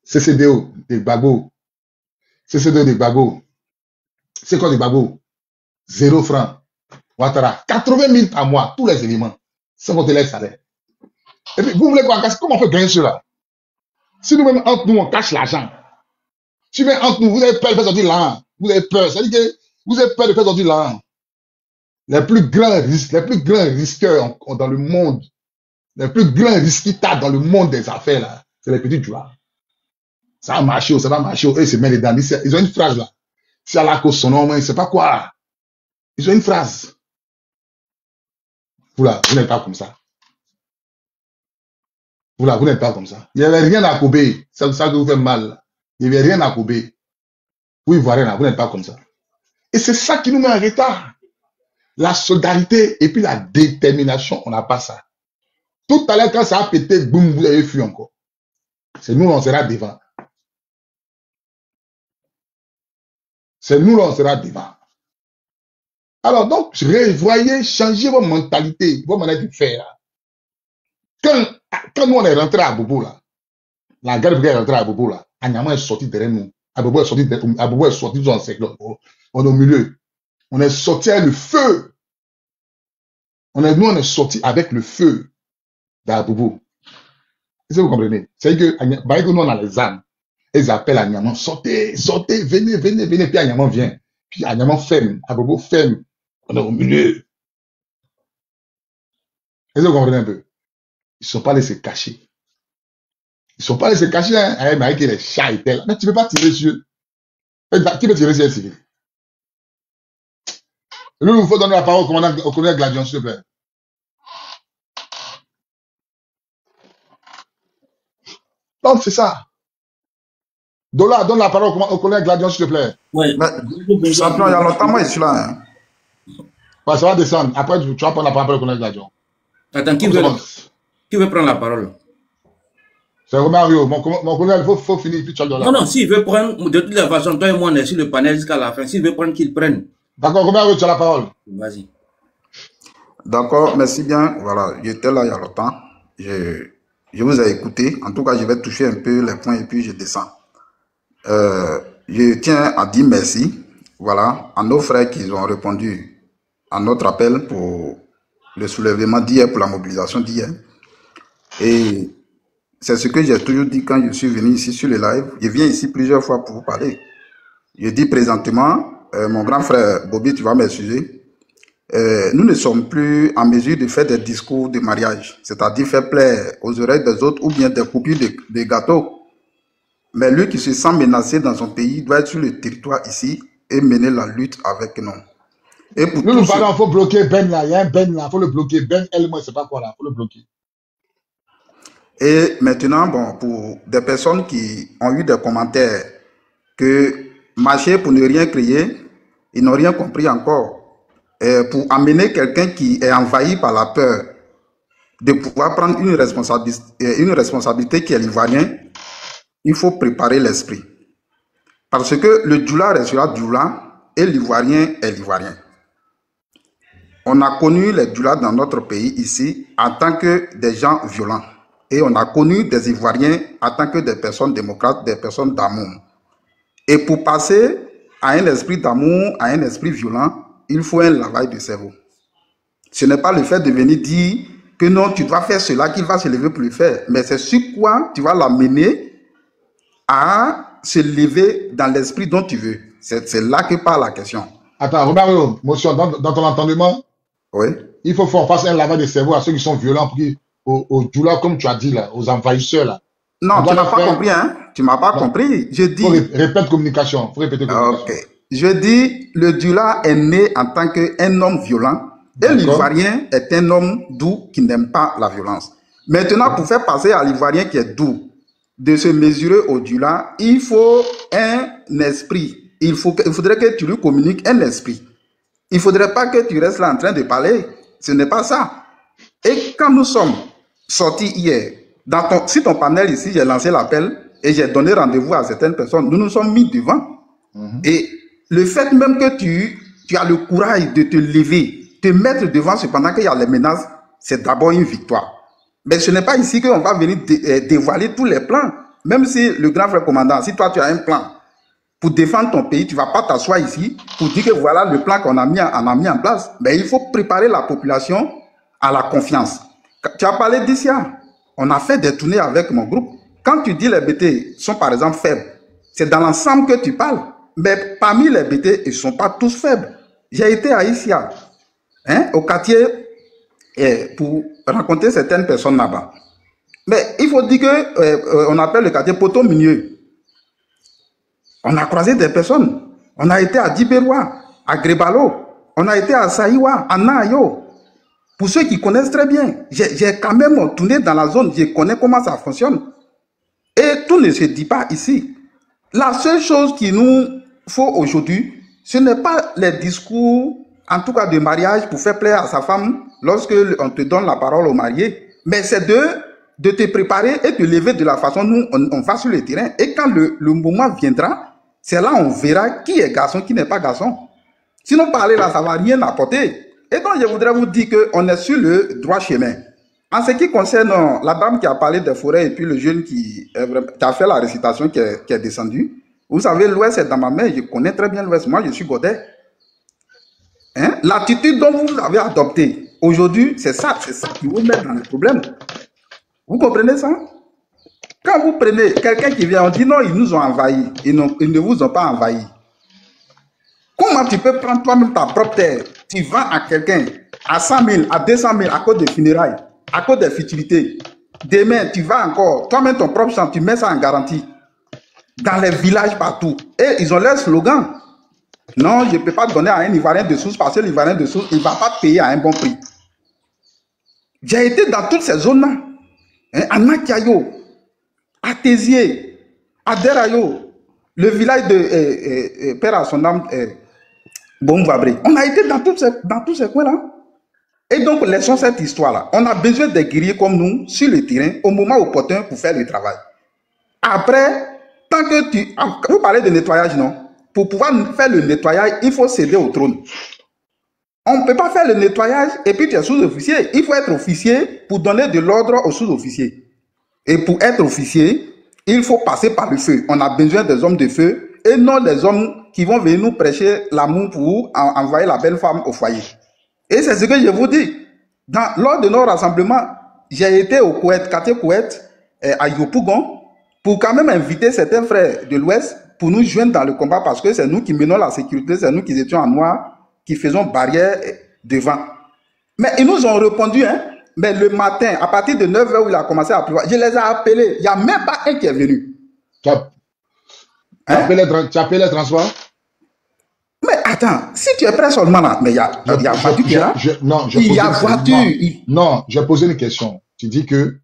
CCDO de Gbagbo. CCDO de Gbagbo. C'est quoi de Gbagbo? 0 francs. Ouattara, 80 000 par mois, tous les éléments. Sans compter les salaires. Et puis, vous voulez quoi? Comment on peut gagner cela? Si nous-mêmes, entre nous, on cache l'argent. Si même entre nous, vous avez peur de faire sortir l'argent. Vous avez peur. C'est-à-dire que vous avez peur de faire sortir l'argent. Les plus grands risqueurs dans le monde, les plus grands risquitants dans le monde des affaires, là, c'est les petits joueurs. Ça va marcher, ça va marcher. Eux, ils se mettent les dents. Ils ont une phrase là. Si à la cause son nom, ils ne savent pas quoi. Ils ont une phrase. Vous là, vous n'êtes pas comme ça. Vous là, vous n'êtes pas comme ça. Il n'y avait rien à couper. C'est ça que vous faites mal. Il n'y avait rien à couper. Vous ne voyez rien, vous n'êtes pas comme ça. Et c'est ça qui nous met en retard. La solidarité et puis la détermination, on n'a pas ça. Tout à l'heure, quand ça a pété, boum, vous avez fui encore. C'est nous, on sera devant. C'est nous, on sera devant. Alors, donc, voyez, changez votre mentalité, votre manière de faire. Quand nous, on est rentré à Bobo, là, la garde est rentrée à Bobo, là, Anyama est sorti derrière nous. Abobo est sorti dans le secteur. On est au milieu. On est sorti avec le feu. Nous, on est sorti avec le feu d'Abobo. Est-ce que vous comprenez? C'est que nous, on a les armes. Ils appellent Anyama, sortez, sortez, venez, venez, venez. Puis Anyama vient. Puis Anyama ferme. Abobo ferme. On est au milieu. Est-ce que vous comprenez un peu? Ils ne sont pas allés se cacher. Ils ne sont pas allés se cacher, hein. Avec les chats étaient là. Mais tu ne peux pas tirer sur eux. Qui peut tirer sur un civil? Nous, il faut donner la parole au colonel Gladion, s'il te plaît. Donc, c'est ça. Donne la parole au colonel Gladion, s'il te plaît. Ouais. Mais, champion, il y a longtemps, moi, je suis là. Hein. Ouais, ça va descendre. Après, tu vas prendre la parole au colonel Gladion. Attends, qui veut prendre la parole? C'est Romario. Mon colonel, il faut finir, puis tu vas donner la Non, s'il veut prendre, de toutes les façons, toi et moi, on est sur le panel jusqu'à la fin. S'il veut prendre, qu'il prenne. D'accord, Romario, tu as la parole. Vas-y. D'accord, merci bien. Voilà, j'étais là il y a longtemps. Je vous ai écouté. En tout cas, je vais toucher un peu les points et puis je descends. Je tiens à dire merci, voilà, à nos frères qui ont répondu à notre appel pour le soulèvement d'hier, pour la mobilisation d'hier. Et c'est ce que j'ai toujours dit quand je suis venu ici sur le live. Je viens ici plusieurs fois pour vous parler. Je dis présentement, mon grand frère Bobby, tu vas m'excuser, nous ne sommes plus en mesure de faire des discours de mariage, c'est-à-dire faire plaire aux oreilles des autres ou bien des coupures de gâteaux. Mais lui qui se sent menacé dans son pays doit être sur le territoire ici et mener la lutte avec nous. Et pour nous parlons, il faut bloquer Ben là. Il y a un Ben là, il faut le bloquer. Ben, elle, moi, je ne sais pas quoi là, il faut le bloquer. Et maintenant, bon, pour des personnes qui ont eu des commentaires que marcher pour ne rien créer, ils n'ont rien compris encore. Pour amener quelqu'un qui est envahi par la peur de pouvoir prendre une responsabilité qui est l'ivoirien, il faut préparer l'esprit. Parce que le Djoula restera Djoula et l'ivoirien est l'ivoirien. On a connu les Djoula dans notre pays ici en tant que des gens violents. Et on a connu des Ivoiriens en tant que des personnes démocrates, des personnes d'amour. Et pour passer à un esprit d'amour, à un esprit violent, il faut un lavage de cerveau. Ce n'est pas le fait de venir dire que non, tu dois faire cela, qu'il va se lever pour le faire. Mais c'est sur quoi tu vas l'amener à se lever dans l'esprit dont tu veux. C'est là que part la question. Attends, Romario, motion, dans ton entendement, oui. Il faut qu'on fasse un lavage de cerveau à ceux qui sont violents, aux Djoula, comme tu as dit là, aux envahisseurs là. Non, tu n'as pas compris, hein? Tu m'as pas compris. Je dis. Répète communication. Faut répéter communication. Ok. Je dis, le Djoula est né en tant qu'un homme violent. Et l'Ivoirien est un homme doux qui n'aime pas la violence. Maintenant, pour faire passer à l'Ivoirien qui est doux, de se mesurer au Djoula, il faut un esprit. Il faudrait que tu lui communiques un esprit. Il ne faudrait pas que tu restes là en train de parler. Ce n'est pas ça. Et quand nous sommes sortis hier, sur ton panel ici, j'ai lancé l'appel et j'ai donné rendez-vous à certaines personnes. Nous nous sommes mis devant. Et le fait même que tu as le courage de te lever, te mettre devant cependant qu'il y a les menaces, c'est d'abord une victoire. Mais ce n'est pas ici qu'on va venir dévoiler tous les plans. Même si le grand frère commandant, si toi tu as un plan pour défendre ton pays, tu ne vas pas t'asseoir ici pour dire que voilà le plan qu'on a mis en place. Mais il faut préparer la population à la confiance. Tu as parlé d'ICIA. On a fait des tournées avec mon groupe. Quand tu dis les BT sont par exemple faibles, c'est dans l'ensemble que tu parles. Mais parmi les BT, ils ne sont pas tous faibles. J'ai été à ICIA, au quartier, pour rencontrer certaines personnes là-bas. Mais il faut dire qu'on appelle le quartier Poteau Minieux. On a croisé des personnes. On a été à Dibérois, à Grébalo. On a été à Saïwa, à Nayo. Pour ceux qui connaissent très bien, j'ai quand même tourné dans la zone, je connais comment ça fonctionne. Et tout ne se dit pas ici. La seule chose qu'il nous faut aujourd'hui, ce n'est pas les discours, en tout cas de mariage, pour faire plaisir à sa femme, lorsque on te donne la parole au marié, mais c'est de te préparer et te lever de la façon dont on va sur le terrain. Et quand le moment viendra, c'est là on verra qui est garçon, qui n'est pas garçon. Sinon, parler là, ça ne va rien apporter. Et donc, je voudrais vous dire qu'on est sur le droit chemin. En ce qui concerne la dame qui a parlé des forêts et puis le jeune qui a fait la récitation qui est descendu, vous savez, l'Ouest est dans ma main, je connais très bien l'Ouest. Moi, je suis Godet. Hein? L'attitude dont vous avez adopté aujourd'hui, c'est ça qui vous met dans le problème. Vous comprenez ça? Quand vous prenez quelqu'un qui vient, on dit non, ils nous ont envahis. Ils ne vous ont pas envahis. Comment tu peux prendre toi-même ta propre terre? Tu vends à quelqu'un à 100 000, à 200 000 à cause des funérailles, à cause des futilités. Demain, tu vas encore, toi-même ton propre champ, tu mets ça en garantie. Dans les villages partout. Et ils ont leur slogan. Non, je ne peux pas donner à un Ivoirien de source parce que l'Ivoirien de source, il ne va pas payer à un bon prix. J'ai été dans toutes ces zones-là. Hein, à Nakiayo, à Tézié, à Derayo, le village de Père à son âme, Bombabré. On a été dans tous ces coins-là. Et donc, laissons cette histoire-là. On a besoin des guerriers comme nous sur le terrain au moment opportun pour faire le travail. Après, tant que vous parlez de nettoyage, non? Pour pouvoir faire le nettoyage, il faut céder au trône. On ne peut pas faire le nettoyage et puis tu es sous-officier. Il faut être officier pour donner de l'ordre aux sous-officiers. Et pour être officier, il faut passer par le feu. On a besoin des hommes de feu et non des hommes qui vont venir nous prêcher l'amour pour envoyer la belle femme au foyer. Et c'est ce que je vous dis. Lors de nos rassemblements, j'ai été au Koweït, quartier Koweït, à Yopougon, pour quand même inviter certains frères de l'Ouest pour nous joindre dans le combat parce que c'est nous qui menons la sécurité, c'est nous qui étions en noir, qui faisons barrière devant. Mais ils nous ont répondu, hein, mais le matin, à partir de 9h où il a commencé à pleuvoir, je les ai appelés, il n'y a même pas un qui est venu. Tu as appelé les transports? Mais attends, si tu es prêt seulement là, mais il y a voiture qui est là. Non, il y a voiture. Non, j'ai posé une question. Tu dis que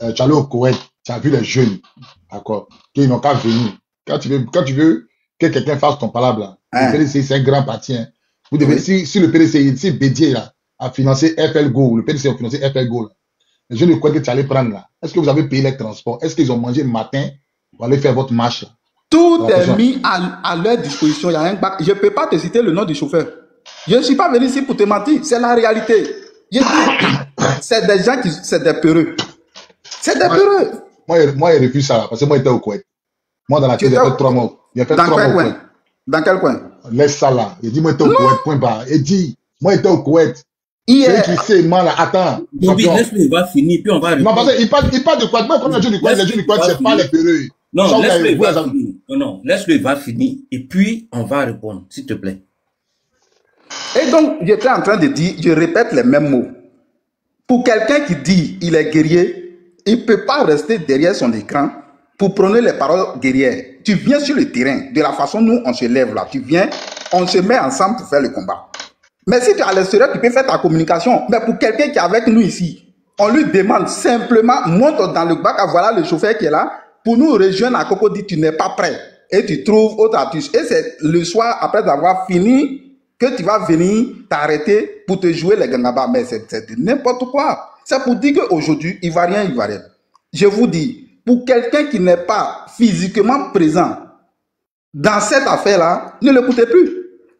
tu allais au Koweït, tu as vu les jeunes, d'accord, qui n'ont qu'à venir. Quand tu veux que quelqu'un fasse ton palabre là, le PDC, c'est un grand parti. Hein. Vous devez, si le PDC, si Bédier là, a financé FL Go, le PDC a financé FL Go, là, les jeunes de Koweït que tu allais prendre là, est-ce que vous avez payé les transports? Est-ce qu'ils ont mangé le matin pour aller faire votre marche là? Tout est mis à leur disposition. Il y a un bac. Je ne peux pas te citer le nom du chauffeur. Je ne suis pas venu ici pour te mentir. C'est la réalité. C'est des gens c'est des peureux. C'est des peureux. Moi, je refuse ça là, parce que moi, j'étais au Koweït. Moi, dans la tête, j'ai fait 3 mois. J'ai fait 3 mois au Koweït. Dans quel coin? Laisse ça là. Il dit, moi, j'étais au Koweït, point barre. Il dit, moi, j'étais au Koweït. Celui qui sait, moi, là, attends. Bobby, laisse-le, il va finir, puis on va répondre. Non, parce qu'il parle de Koweït. Moi, comme les jeunes du Koweït, c'est pas les peureux. Non, laisse-le, il va finir. Non, laisse-le, il va finir. Et puis, on va répondre, s'il te plaît. Et donc, j'étais en train de dire, je répète les mêmes mots. Pour quelqu'un qui dit il est guerrier, il ne peut pas rester derrière son écran pour prôner les paroles guerrières. Tu viens sur le terrain, de la façon dont on se lève là. Tu viens, on se met ensemble pour faire le combat. Mais si tu es à l'extérieur, tu peux faire ta communication. Mais pour quelqu'un qui est avec nous ici, on lui demande simplement, monte dans le bac, voilà le chauffeur qui est là, pour nous rejoindre à Coco, dit tu n'es pas prêt. Et tu trouves autre astuce. Et c'est le soir, après avoir fini, que tu vas venir t'arrêter pour te jouer les gangabas. Mais c'est n'importe quoi. C'est pour dire qu'aujourd'hui, Ivoirien, je vous dis, pour quelqu'un qui n'est pas physiquement présent dans cette affaire-là, ne l'écoutez plus.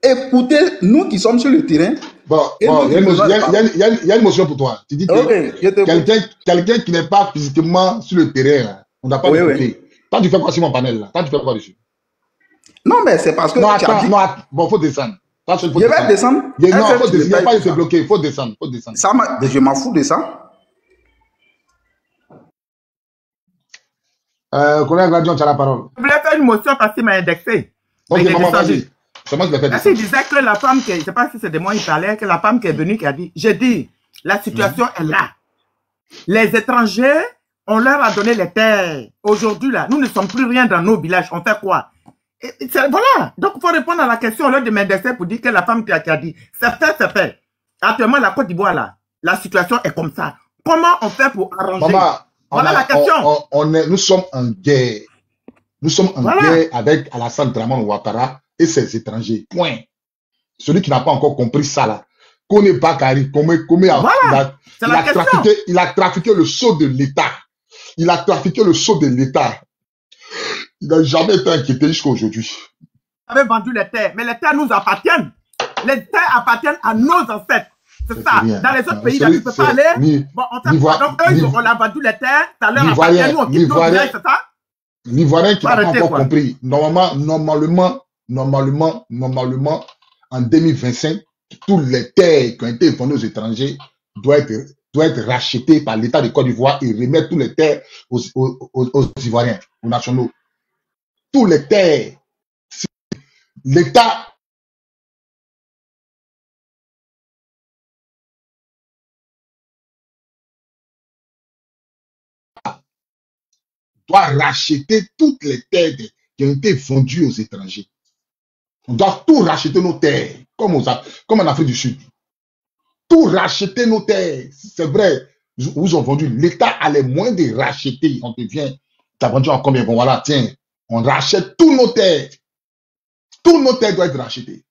Écoutez, nous qui sommes sur le terrain. Bon, il y a une motion pour toi. Tu dis que quelqu'un qui n'est pas physiquement sur le terrain, là, on n'a pas l'écouter. Toi, tu fais quoi sur mon panel là? Toi, tu fais quoi dessus? Non, mais c'est parce que. Non, attends, bon, faut descendre. Je vais descendre. Non, il n'y a pas de se bloquer, il faut descendre. Je m'en fous de ça. Collègue Gladion, tu as la parole. Je voulais faire une motion parce qu'il m'a indexé. Ok, maman, vas-y. C'est moi qui vais faire descendre. Il disait que la femme je ne sais pas si c'est de moi il parlait, que la femme qui est venue qui a dit, j'ai dit, la situation est là. Les étrangers, on leur a donné les terres. Aujourd'hui, là, nous ne sommes plus rien dans nos villages. On fait quoi? Voilà. Donc, il faut répondre à la question au lieu de m'indexer pour dire que la femme qui a dit, c'est fait. Actuellement, la Côte d'Ivoire, là, la situation est comme ça. Comment on fait pour arranger? Maman, voilà la question. Nous sommes en guerre. Nous sommes en guerre avec Alassane Dramane Ouattara et ses étrangers. Point. Celui qui n'a pas encore compris ça, là, connaît pas Kari, il a trafiqué le sceau de l'État. Il n'a jamais été inquiété jusqu'à aujourd'hui. Vous avez vendu les terres, mais les terres nous appartiennent. Les terres appartiennent à nos ancêtres. C'est ça. rien. Dans les autres pays, là, tu peux pas aller. Bon, on sait pas. Donc, eux, on a vendu les terres. Ça leur appartient. Nous, on quitte nos villages, c'est ça? L'Ivoirien qui n'a pas encore compris. Normalement, en 2025, toutes les terres qui ont été vendues aux étrangers doivent être rachetées par l'État de Côte d'Ivoire et remettre toutes les terres aux Ivoiriens, aux nationaux. Toutes les terres. L'État doit racheter toutes les terres qui ont été vendues aux étrangers. On doit tout racheter nos terres, comme en Afrique du Sud. Tout racheter nos terres. C'est vrai, vous ont vendu. L'État a les moyens de racheter. On te vient, tu as vendu en combien? Bon, voilà, tiens, on rachète tous nos terres. Tous nos terres doivent être rachetés.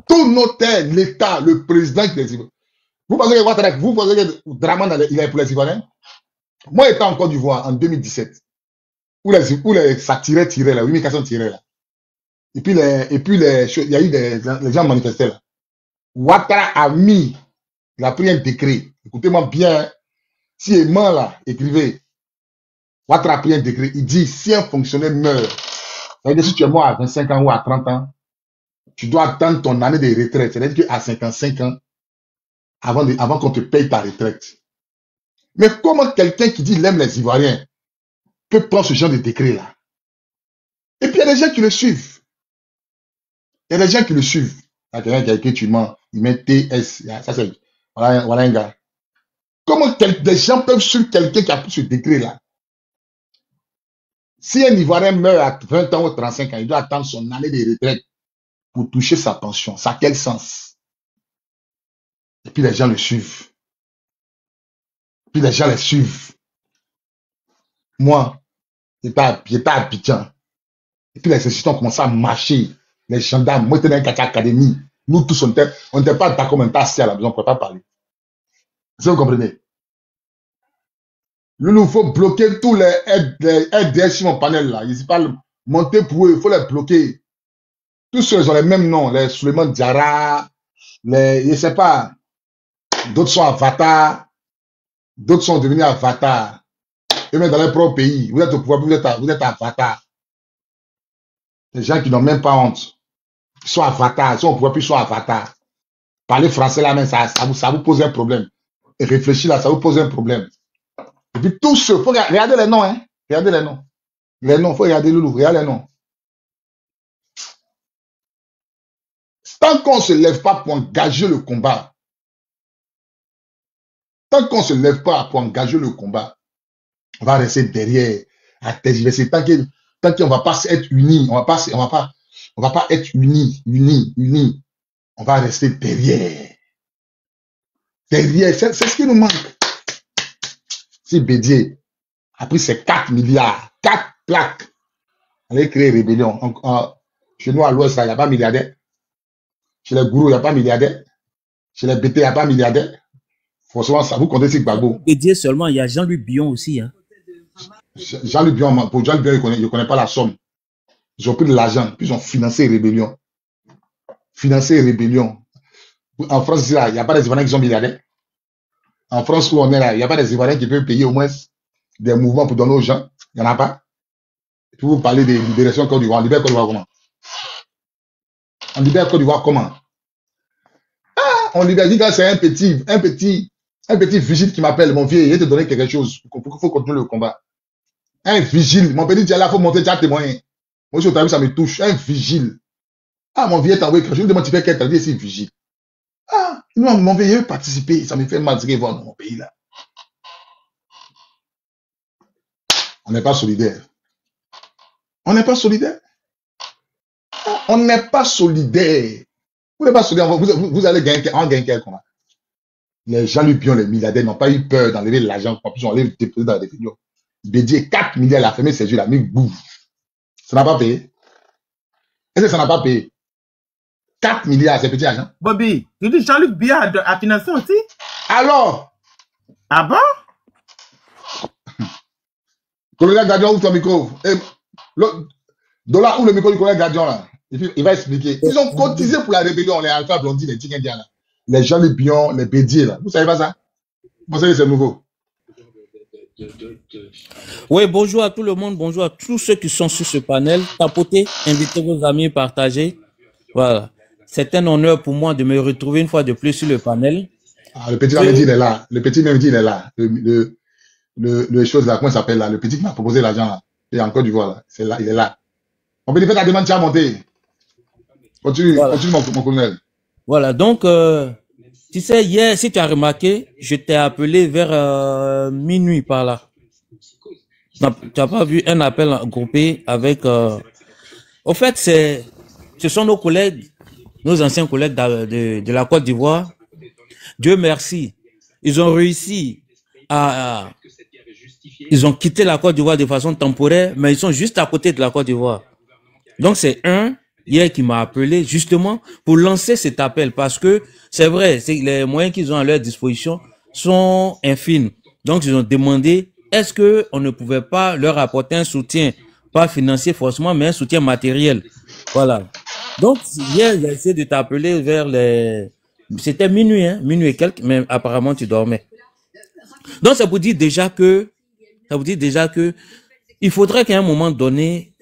Tous nos terres, l'État, le président qui les... Vous pensez que Draman, il est pour les Ivoiriens? Moi, étant en Côte d'Ivoire en 2017, où ça tirait là, 8400 tirait là. Et puis, il y a eu les gens manifestaient là. Ouattara a pris un décret. Écoutez-moi bien. Si Eman là, écrivez, Ouattara a pris un décret. Il dit, si un fonctionnaire meurt, ça veut dire si tu es mort à 25 ans ou à 30 ans, tu dois attendre ton année de retraite. C'est-à-dire qu'à 55 ans, avant qu'on te paye ta retraite. Mais comment quelqu'un qui dit qu'il aime les Ivoiriens peut prendre ce genre de décret-là? Et puis il y a des gens qui le suivent. Il y a des gens qui le suivent. Il y a quelqu'un qui a écrit, tu mens, il met TS. Ça, c'est, voilà un gars. Comment des gens peuvent suivre quelqu'un qui a pris ce décret-là? Si un Ivoirien meurt à 20 ans ou 35 ans, il doit attendre son année de retraite pour toucher sa pension. Ça a quel sens? Et puis les gens le suivent. Puis les gens les suivent. Moi, j'étais à Abidjan. Et puis les institutions ont commencé à marcher. Les gendarmes, moi, j'étais dans une académie. Nous tous, on n'était pas d'accord, on était assis à la maison, on ne pouvait pas parler. Est-ce que vous comprenez? Nous, il faut bloquer tous les RDS sur mon panel là. Ils ne pas monter pour eux, il faut les bloquer. Tous ceux, ils ont les mêmes noms. Les Suleiman Diarra, je ne sais pas. D'autres sont avatars. D'autres sont devenus avatars. Et même dans leur propre pays, vous êtes au pouvoir, vous êtes avatars. Les gens qui n'ont même pas honte. Ils sont avatars. Ils sont au pouvoir, puis ils sont avatars. Parler français là même, ça vous pose un problème. Et réfléchir là, ça vous pose un problème. Et puis tous ceux, il faut regarder les noms, hein. Regardez les noms. Les noms, il faut regarder Loulou, regardez les noms. Tant qu'on ne se lève pas pour engager le combat, tant qu'on ne se lève pas pour engager le combat, on va rester derrière, à tergiverser. Tant qu'on ne va pas être unis, on va pas être unis. On va rester derrière. Derrière, c'est ce qui nous manque. Si Bédier a pris ses 4 milliards, 4 plaques, allait créer rébellion. Chez nous, à l'ouest, il n'y a pas milliardaire. Chez les gourous, il n'y a pas milliardaire. Chez les BT, il n'y a pas milliardaire. Forcément, ça vous comptez sur Gbagbo. Bédier seulement, il y a Jean-Louis Bion aussi. Hein. Jean-Louis Bion, pour Jean-Louis Bion, il ne connaît pas la somme. Ils ont pris de l'argent, puis ils ont financé rébellion. En France, il n'y a pas des Ivoiriens qui sont milliardaires. En France, où on est là, il n'y a pas des Ivoiriens qui peuvent payer au moins des mouvements pour donner aux gens. Il n'y en a pas. Et puis vous parlez de libération Côte d'Ivoire. On libère Côte d'Ivoire comment? On libère Côte d'Ivoire comment? Ah, on libère. Quand c'est un petit vigile qui m'appelle, mon vieux, il va te donner quelque chose. Il faut continuer le combat. Un vigile. Mon petit dit là, il faut monter déjà témoin. Moi, si ça me touche. Un vigile. Ah, mon vieux, t'as envoyé quelque chose. Je me demande, tu fais quel dit c'est vigile. Ah, non, mon vieux, il veut participer. Ça me fait mal de voir dans mon pays là. On n'est pas solidaire. On n'est pas solidaire. On n'est pas solidaire. Vous n'êtes pas solidaire. Vous allez gagner quel combat? Les gens lui pionnent, les milliardaires n'ont pas eu peur d'enlever l'argent. En plus, on enlève des présidents dans la définition. Bédier 4 milliards, la fermé ses yeux, la mis bouffe. Ça n'a pas payé. Est-ce que ça n'a pas payé? 4 milliards, c'est petit argent. Bobby, tu dis Jean-Luc Biya a financé aussi? Alors? Ah bon? Colonel Gadion, ouvre ton micro. Dollar, ouvre le micro du colonel Gadion là. Et puis, il va expliquer. Ils ont cotisé pour la rébellion, les Alpha Blondie, les Tigadiens, là. Les gens, les Bion, les Bédiers, là. Vous savez pas ça? Vous savez, c'est nouveau. Oui, bonjour à tout le monde, bonjour à tous ceux qui sont sur ce panel. Tapotez, invitez vos amis, partagez. Voilà. C'est un honneur pour moi de me retrouver une fois de plus sur le panel. Ah, le petit Mamedi, il est là. Le petit Mamedi, il est là. Le chose là, comment il s'appelle là? Le petit qui m'a proposé l'argent là. Et encore du là. C'est là, il est là. On peut dire ta demande, tu as monté. Continue, Voilà. continue mon colonel. Voilà, donc, tu sais, hier, si tu as remarqué, je t'ai appelé vers minuit par là. Tu n'as pas vu un appel groupé avec... Au fait, ce sont nos collègues, nos anciens collègues de la Côte d'Ivoire. Dieu merci, ils ont réussi ils ont quitté la Côte d'Ivoire de façon temporaire, mais ils sont juste à côté de la Côte d'Ivoire. Donc c'est hier qui m'a appelé justement pour lancer cet appel parce que c'est vrai, les moyens qu'ils ont à leur disposition sont infimes. Donc ils ont demandé est-ce que on ne pouvait pas leur apporter un soutien, pas financier forcément, mais un soutien matériel. Voilà. Donc hier j'ai essayé de t'appeler vers c'était minuit, hein, minuit et quelques, mais apparemment tu dormais. Donc ça vous dit déjà que il faudrait qu'à un moment donné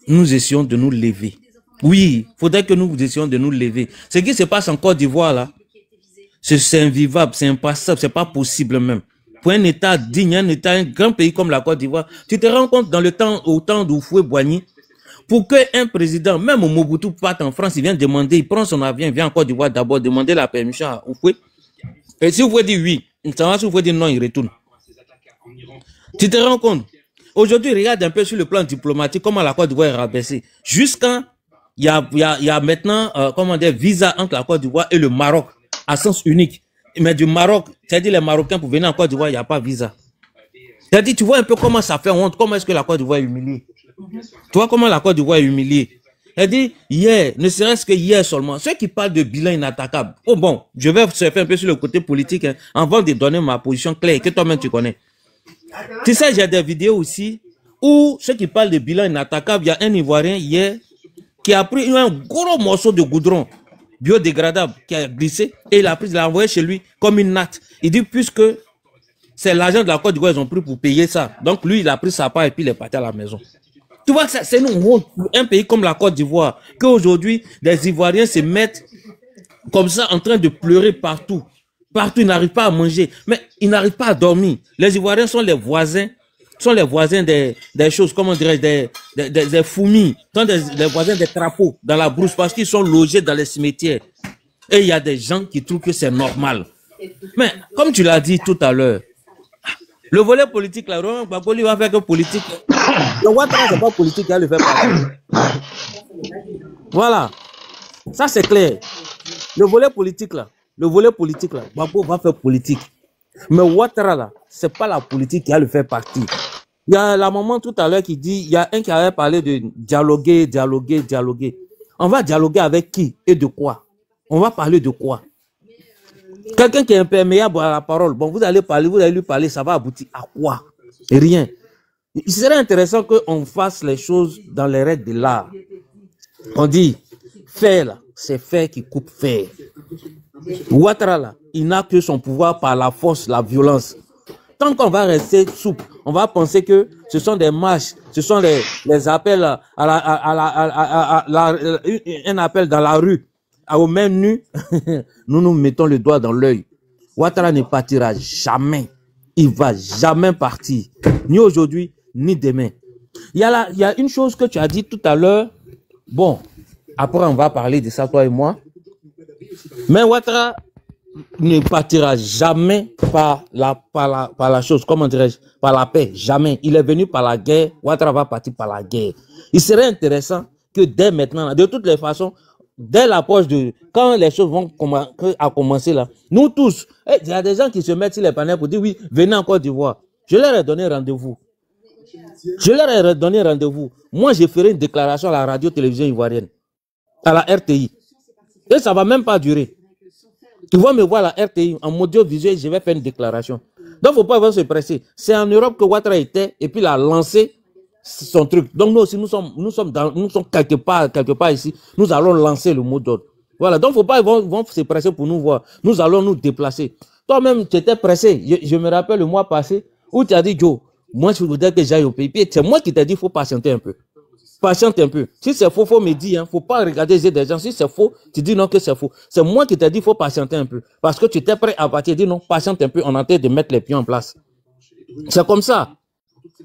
nous essayons de nous lever. Oui, il faudrait que nous essayons de nous lever. Ce qui se passe en Côte d'Ivoire là, c'est invivable, c'est impassable, c'est pas possible même. Pour un État digne, un grand pays comme la Côte d'Ivoire, tu te rends compte au temps d'Houphouët-Boigny, pour qu'un président, même au Mobutu parte en France, il vient demander, il prend son avion, il vient en Côte d'Ivoire d'abord demander la permission à Houphouët. Et si Houphouët dit oui, si Houphouët dit non, il retourne. Tu te rends compte? Aujourd'hui, regarde un peu sur le plan diplomatique comment la Côte d'Ivoire est rabaissée. Jusqu'à il y a maintenant visa entre la Côte d'Ivoire et le Maroc à sens unique. Mais du Maroc, c'est-à-dire les Marocains pour venir en Côte d'Ivoire, il n'y a pas visa. C'est-à-dire, tu vois un peu comment ça fait honte, comment est-ce que la Côte d'Ivoire est humiliée. Tu vois comment la Côte d'Ivoire est humiliée. C'est-à-dire, hier, ne serait-ce que hier seulement, ceux qui parlent de bilan inattaquable. Oh bon, je vais surfer un peu sur le côté politique, hein, avant de donner ma position claire, que toi-même tu connais. Tu sais, j'ai des vidéos aussi, où ceux qui parlent de bilan inattaquable, il y a un Ivoirien hier, qui a pris un gros morceau de goudron biodégradable, qui a glissé, et il l'a envoyé chez lui comme une natte. Il dit, puisque c'est l'argent de la Côte d'Ivoire, ils ont pris pour payer ça. Donc lui, il a pris sa part et puis il est parti à la maison. Tu vois, c'est une honte pour un pays comme la Côte d'Ivoire, qu'aujourd'hui, des Ivoiriens se mettent comme ça en train de pleurer partout. Partout, ils n'arrivent pas à manger, mais ils n'arrivent pas à dormir. Les Ivoiriens sont les voisins des choses, comment dirais-je, des fourmis, sont les voisins des crapauds dans la brousse parce qu'ils sont logés dans les cimetières. Et il y a des gens qui trouvent que c'est normal. Mais, comme tu l'as dit tout à l'heure, le volet politique, là, Gbagbo va faire que politique. Le Ouattara, c'est pas politique, il va le faire parler. Voilà. Ça, c'est clair. Le volet politique, là, Gbagbo va faire politique. Mais Ouattara, là, c'est pas la politique qui va le faire partir. Il y a la maman tout à l'heure qui dit, il y a un qui avait parlé de dialoguer. On va dialoguer avec qui et de quoi? On va parler de quoi? Quelqu'un qui est imperméable à la parole, bon, vous allez lui parler, ça va aboutir à quoi? Rien. Il serait intéressant qu'on fasse les choses dans les règles de l'art. On dit, fer là, c'est fer qui coupe fer. Ouattara là, il n'a que son pouvoir par la force, la violence. Tant qu'on va rester souple, on va penser que ce sont des marches, ce sont les appels un appel dans la rue, aux mains nues, nous mettons le doigt dans l'œil. Ouattara ne partira jamais. Il va jamais partir. Ni aujourd'hui, ni demain. Il y a une chose que tu as dit tout à l'heure. Bon, après on va parler de ça, toi et moi. Mais Ouattara ne partira jamais par la chose, comment dirais-je, par la paix, jamais. Il est venu par la guerre, Ouattara va partir par la guerre. Il serait intéressant que dès maintenant, de toutes les façons, dès l'approche quand les choses vont commencer là, nous tous, il y a des gens qui se mettent sur les panels pour dire oui, venez en Côte d'Ivoire. Je leur ai donné rendez-vous. Moi, je ferai une déclaration à la radio-télévision ivoirienne, à la RTI. Et ça ne va même pas durer. Tu vas me voir à la RTI, en audiovisuel, je vais faire une déclaration. Donc, il ne faut pas se presser. C'est en Europe que Ouattara était, et puis il a lancé son truc. Donc nous aussi, nous sommes quelque part ici. Nous allons lancer le mot d'ordre. Voilà. Donc faut pas, ils vont se presser pour nous voir. Nous allons nous déplacer. Toi-même, tu étais pressé. Je me rappelle le mois passé où tu as dit, Joe, moi je voudrais que j'aille au pays. Puis c'est moi qui t'ai dit, il faut patienter un peu. Patiente un peu. Si c'est faux, faut me dire. Hein. Faut pas regarder les yeux des gens. Si c'est faux, tu dis non que c'est faux. C'est moi qui t'ai dit, il faut patienter un peu. Parce que tu étais prêt à partir. Dis non, patiente un peu. On est en train de mettre les pieds en place. C'est comme ça.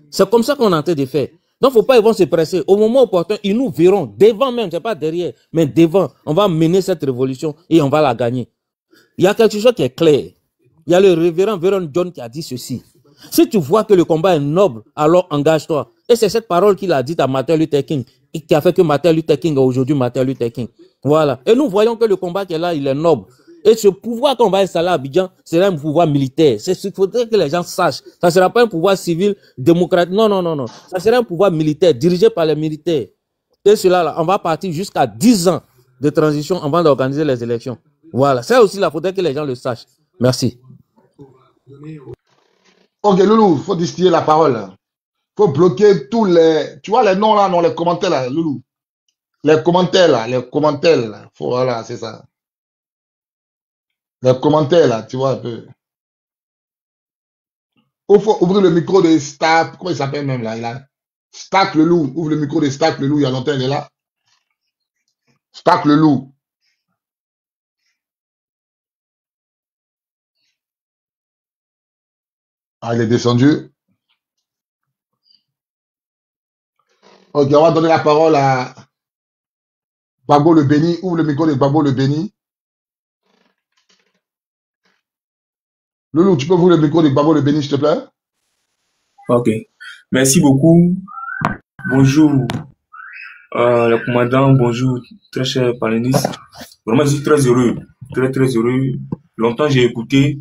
C'est comme ça qu'on est en train de faire. Donc, faut pas, ils vont se presser. Au moment opportun, ils nous verront devant même. C'est pas derrière, mais devant. On va mener cette révolution et on va la gagner. Il y a quelque chose qui est clair. Il y a le révérend Veron John qui a dit ceci. Si tu vois que le combat est noble, alors engage-toi. Et c'est cette parole qu'il a dite à Martin Luther King, et qui a fait que Martin Luther King est aujourd'hui Martin Luther King. Voilà. Et nous voyons que le combat qui est là, il est noble. Et ce pouvoir qu'on va installer à Abidjan, c'est un pouvoir militaire. C'est ce qu'il faudrait que les gens sachent. Ça ne sera pas un pouvoir civil, démocratique. Non, non, non, non. Ça sera un pouvoir militaire, dirigé par les militaires. Et cela, là, on va partir jusqu'à 10 ans de transition avant d'organiser les élections. Voilà. Ça aussi, il faudrait que les gens le sachent. Merci. Ok, Loulou, il faut distiller la parole. Il faut bloquer tous les... Tu vois les noms là, non, les commentaires là, Loulou. Les commentaires là. Voilà, c'est ça. Les commentaires là, tu vois un peu. Il faut ouvrir le micro de Stack. Comment il s'appelle même là, Stack le loup. Ouvre le micro de Stack le loup. Il y a longtemps, il est là. Stack le loup. Ah, il est descendu. Ok, on va donner la parole à Gbagbo le Béni. Ouvre le micro de Gbagbo le Béni. Loulou, tu peux ouvrir le micro de Gbagbo le Béni, s'il te plaît? Ok. Merci beaucoup. Bonjour, le commandant. Bonjour, très cher panéniste. Vraiment, je suis très heureux. Très, très heureux. Longtemps, j'ai écouté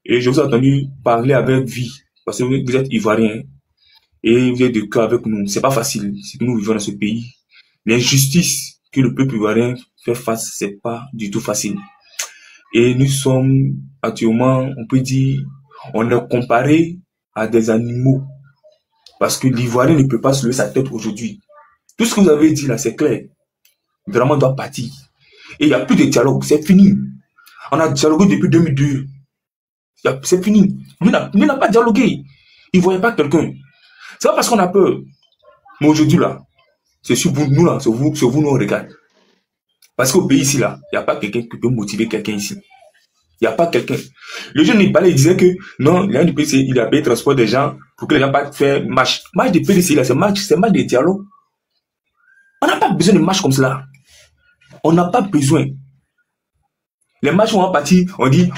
et je vous ai entendu parler avec vie. Parce que vous êtes ivoirien et vous êtes de cœur avec nous. C'est pas facile. C'est que nous vivons dans ce pays. L'injustice que le peuple ivoirien fait face, c'est pas du tout facile. Et nous sommes actuellement, on peut dire, on est comparé à des animaux. Parce que l'Ivoirien ne peut pas se lever sa tête aujourd'hui. Tout ce que vous avez dit là, c'est clair. Vraiment, doit partir. Et il n'y a plus de dialogue, c'est fini. On a dialogué depuis 2002. C'est fini. Lui n'a pas dialogué. Il ne voyait pas quelqu'un. C'est pas parce qu'on a peur. Mais aujourd'hui là, c'est sur vous, nous là, c'est vous nous on regarde. Parce qu'au pays ici là, il n'y a pas quelqu'un qui peut motiver quelqu'un ici. Il n'y a pas quelqu'un. Le jeune il disait que non, il y a du PDC, il a payé transport des gens pour que les gens pas faire marche. Marche de PDC là, c'est marche de dialogue. On n'a pas besoin de marche comme cela. On n'a pas besoin. Les marches vont partir, on dit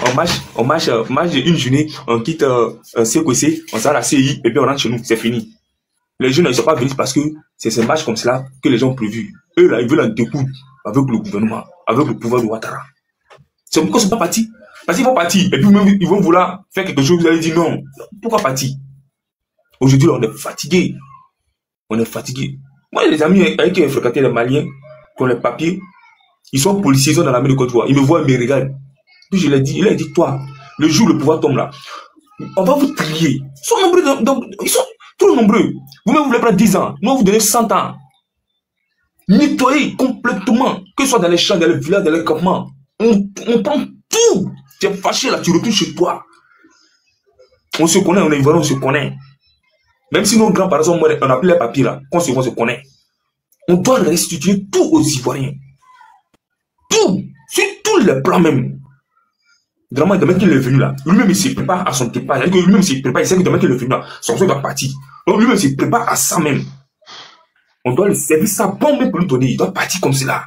on marche une journée, on quitte CQC, on s'arrête à CI et puis on rentre chez nous, c'est fini. Les jeunes ne sont pas venus parce que c'est ces marches comme cela que les gens ont prévu. Eux là, ils veulent en découdre avec le gouvernement, avec le pouvoir de Ouattara. C'est pourquoi ils ne sont pas partis. Parce qu'ils vont partir et puis même ils vont vouloir faire quelque chose, vous allez dire non. Pourquoi partir? Aujourd'hui là, on est fatigué. On est fatigué. Moi, les amis avec qui j'ai fréquenté les Maliens, qui ont les papiers, ils sont policiers, ils sont dans la mer de Côte d'Ivoire. Ils me voient, ils me regardent. Puis je leur dis, il a dit, toi, le jour où le pouvoir tombe là, on va vous trier. Ils sont nombreux, ils sont trop nombreux. Vous-même, vous voulez prendre 10 ans. Nous, on vous donner 100 ans. Nettoyer complètement, que ce soit dans les champs, dans les villages, dans les campements. On prend tout. Tu es fâché là, tu retournes chez toi. On se connaît, on est ivoirien, on se connaît. Même si nos grands-parents sont morts, on a plus les papiers là, qu'on se connaît. On doit restituer tout aux Ivoiriens. Tout, sur tous les plans même. Vraiment, demain qu'il est venu là, lui-même il se prépare à son départ. Lui-même il se prépare, il sait que demain qu'il est venu là, son soeur va partir. Donc lui-même il se prépare à ça même. On doit le servir ça bon même pour lui donner. Il doit partir comme cela.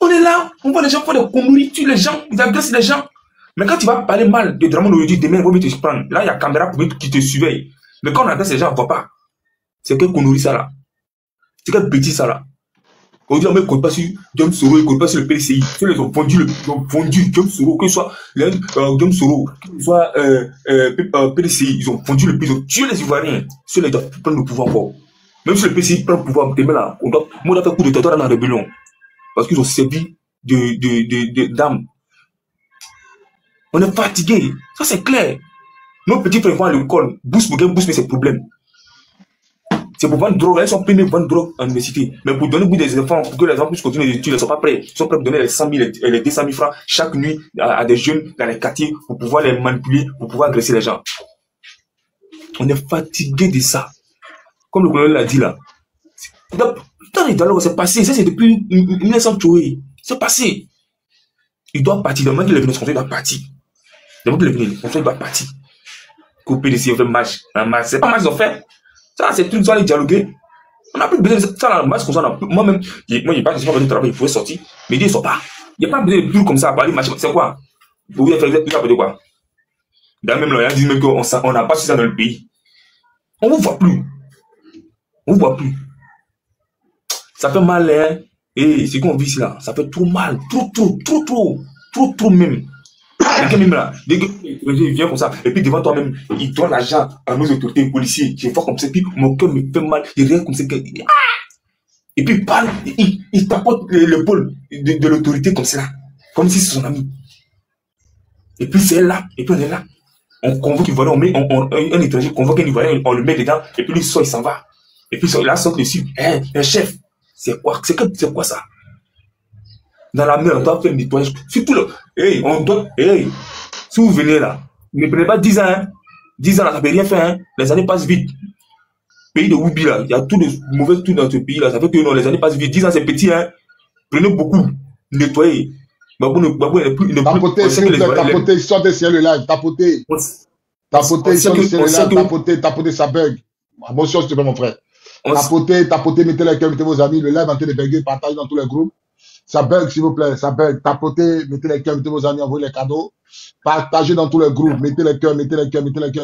On est là, on voit les gens faire des conneries, tuer les gens, ils agressent les gens. Mais quand tu vas parler mal de Dramane aujourd'hui, demain ils vont te prendre. Là, il y a caméra qui te surveille. Mais quand on agresse les gens, on ne voit pas. C'est quelle connerie ça là? C'est quelle bêtise ça là? Aujourd'hui, on ne compte pas sur James Soro, ils ne comptent pas sur le PDCI. Ils ont vendu James Soro, que ce soit James Soro, que ce soit PDCI, ils ont vendu le pays, ils ont tué les Ivoiriens. Ceux-là, ils doivent prendre le pouvoir encore. Même si le PDCI prend le pouvoir, demain là, on doit faire coup de tête dans la rébellion. Parce qu'ils ont servi d'âme. On est fatigué. Ça, c'est clair. Nos petits frères vont à l'école, boost mais c'est problème. C'est pour vendre drogue, ils sont payés pour vendre drogue en université. Mais pour donner au bout des enfants, pour que les enfants puissent continuer les études, ils ne sont pas prêts. Ils sont prêts pour donner les 100 000 et les 200 000 francs chaque nuit à des jeunes dans les quartiers pour pouvoir les manipuler, pour pouvoir agresser les gens. On est fatigué de ça. Comme le colonel l'a dit là. Dans les dialogues, c'est passé. Ça, c'est depuis 1900 Choué. C'est passé. Il doit partir. Dans le moment qu'il est venu, il doit partir. Dans le moment qu'il est venu, il doit partir. Couper des fait match. C'est pas match qu'ils ont fait. Ça, c'est trucs, ça, les dialoguer. On n'a plus besoin de ça dans le match comme ça. Moi-même, moi, j'ai pas de travail, il pouvait sortir. Mais il ne sort pas. Il n'y a pas besoin de trucs comme ça pour aller match. C'est quoi? Vous voulez faire de quoi? Dans même là, ils disent même qu'on n'a pas su ça dans le pays. On ne vous voit plus. On ne vous voit plus. Ça fait mal, hein? Et ce qu'on vit ici là, ça fait trop mal. Trop même. Quelqu'un même là, dès qu'il vient comme ça, et puis devant toi-même, il donne l'argent à nos autorités policiers. Je vois comme ça, puis mon cœur me fait mal, il rien comme ça. Et puis il parle, il tapote l'épaule de l'autorité comme ça, comme si c'est son ami. Et puis c'est là, et puis on est là. On convoque l'Ivoirien, on met un étranger, convoque un Ivoirien, on le met dedans, et puis lui sort, il s'en va. Et puis là, sort dessus. Un chef, c'est quoi ça? Dans la mer, on doit faire le nettoyage. Surtout là, si vous venez là, ne prenez pas 10 ans, hein. 10 ans là, ça ne peut rien faire, hein. Les années passent vite. Pays de Woubi là, il y a tout de mauvais tout dans ce pays là, ça fait que non, les années passent vite. 10 ans c'est petit, hein. Prenez beaucoup, nettoyez. Babou n'est plus. Tapotez, s'il vous plaît, tapotez, sortez sur le live, tapotez. Tapotez, sortez sur le live, tapotez, ça bug. Attention, s'il te plaît, mon frère. Tapotez, mettez les cœurs, mettez vos amis, le live en train de bugger, partagez dans tous les groupes. Ça bug, s'il vous plaît, ça bug. Tapotez, mettez les cœurs, mettez vos amis, envoyez les cadeaux. Partagez dans tous les groupes, mettez les cœurs,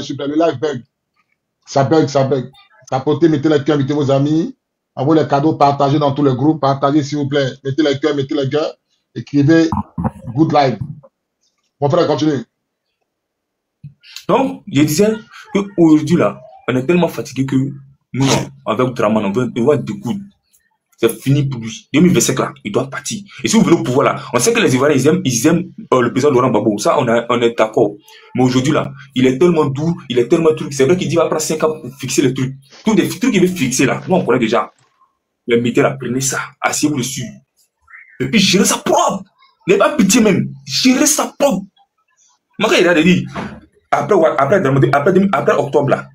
super. Le live bug. Ça bug. Tapotez, mettez les cœurs, mettez vos amis, envoyez les cadeaux, partagez dans tous les groupes, partagez, s'il vous plaît. Mettez les cœurs. Écrivez good live. Mon frère, continue. Donc, je disais qu'aujourd'hui, là, on est tellement fatigué que nous, avec Draman, on va découdre. C'est fini pour lui. 2025 là, il doit partir. Et si vous venez au pouvoir là, on sait que les Ivoiriens, ils aiment le président Laurent Gbagbo. Ça, on est d'accord. Mais aujourd'hui là, il est tellement doux, il est tellement truc. C'est vrai qu'il dit qu'il va prendre 5 ans pour fixer les trucs. Tous les trucs qu'il veut fixer là, nous on connaît déjà. Les mettez là, prenez ça, asseyez-vous dessus. Et puis gérez ça propre. N'ayez pas pitié même. Gérez ça propre. Moi quand il a dit, après octobre là,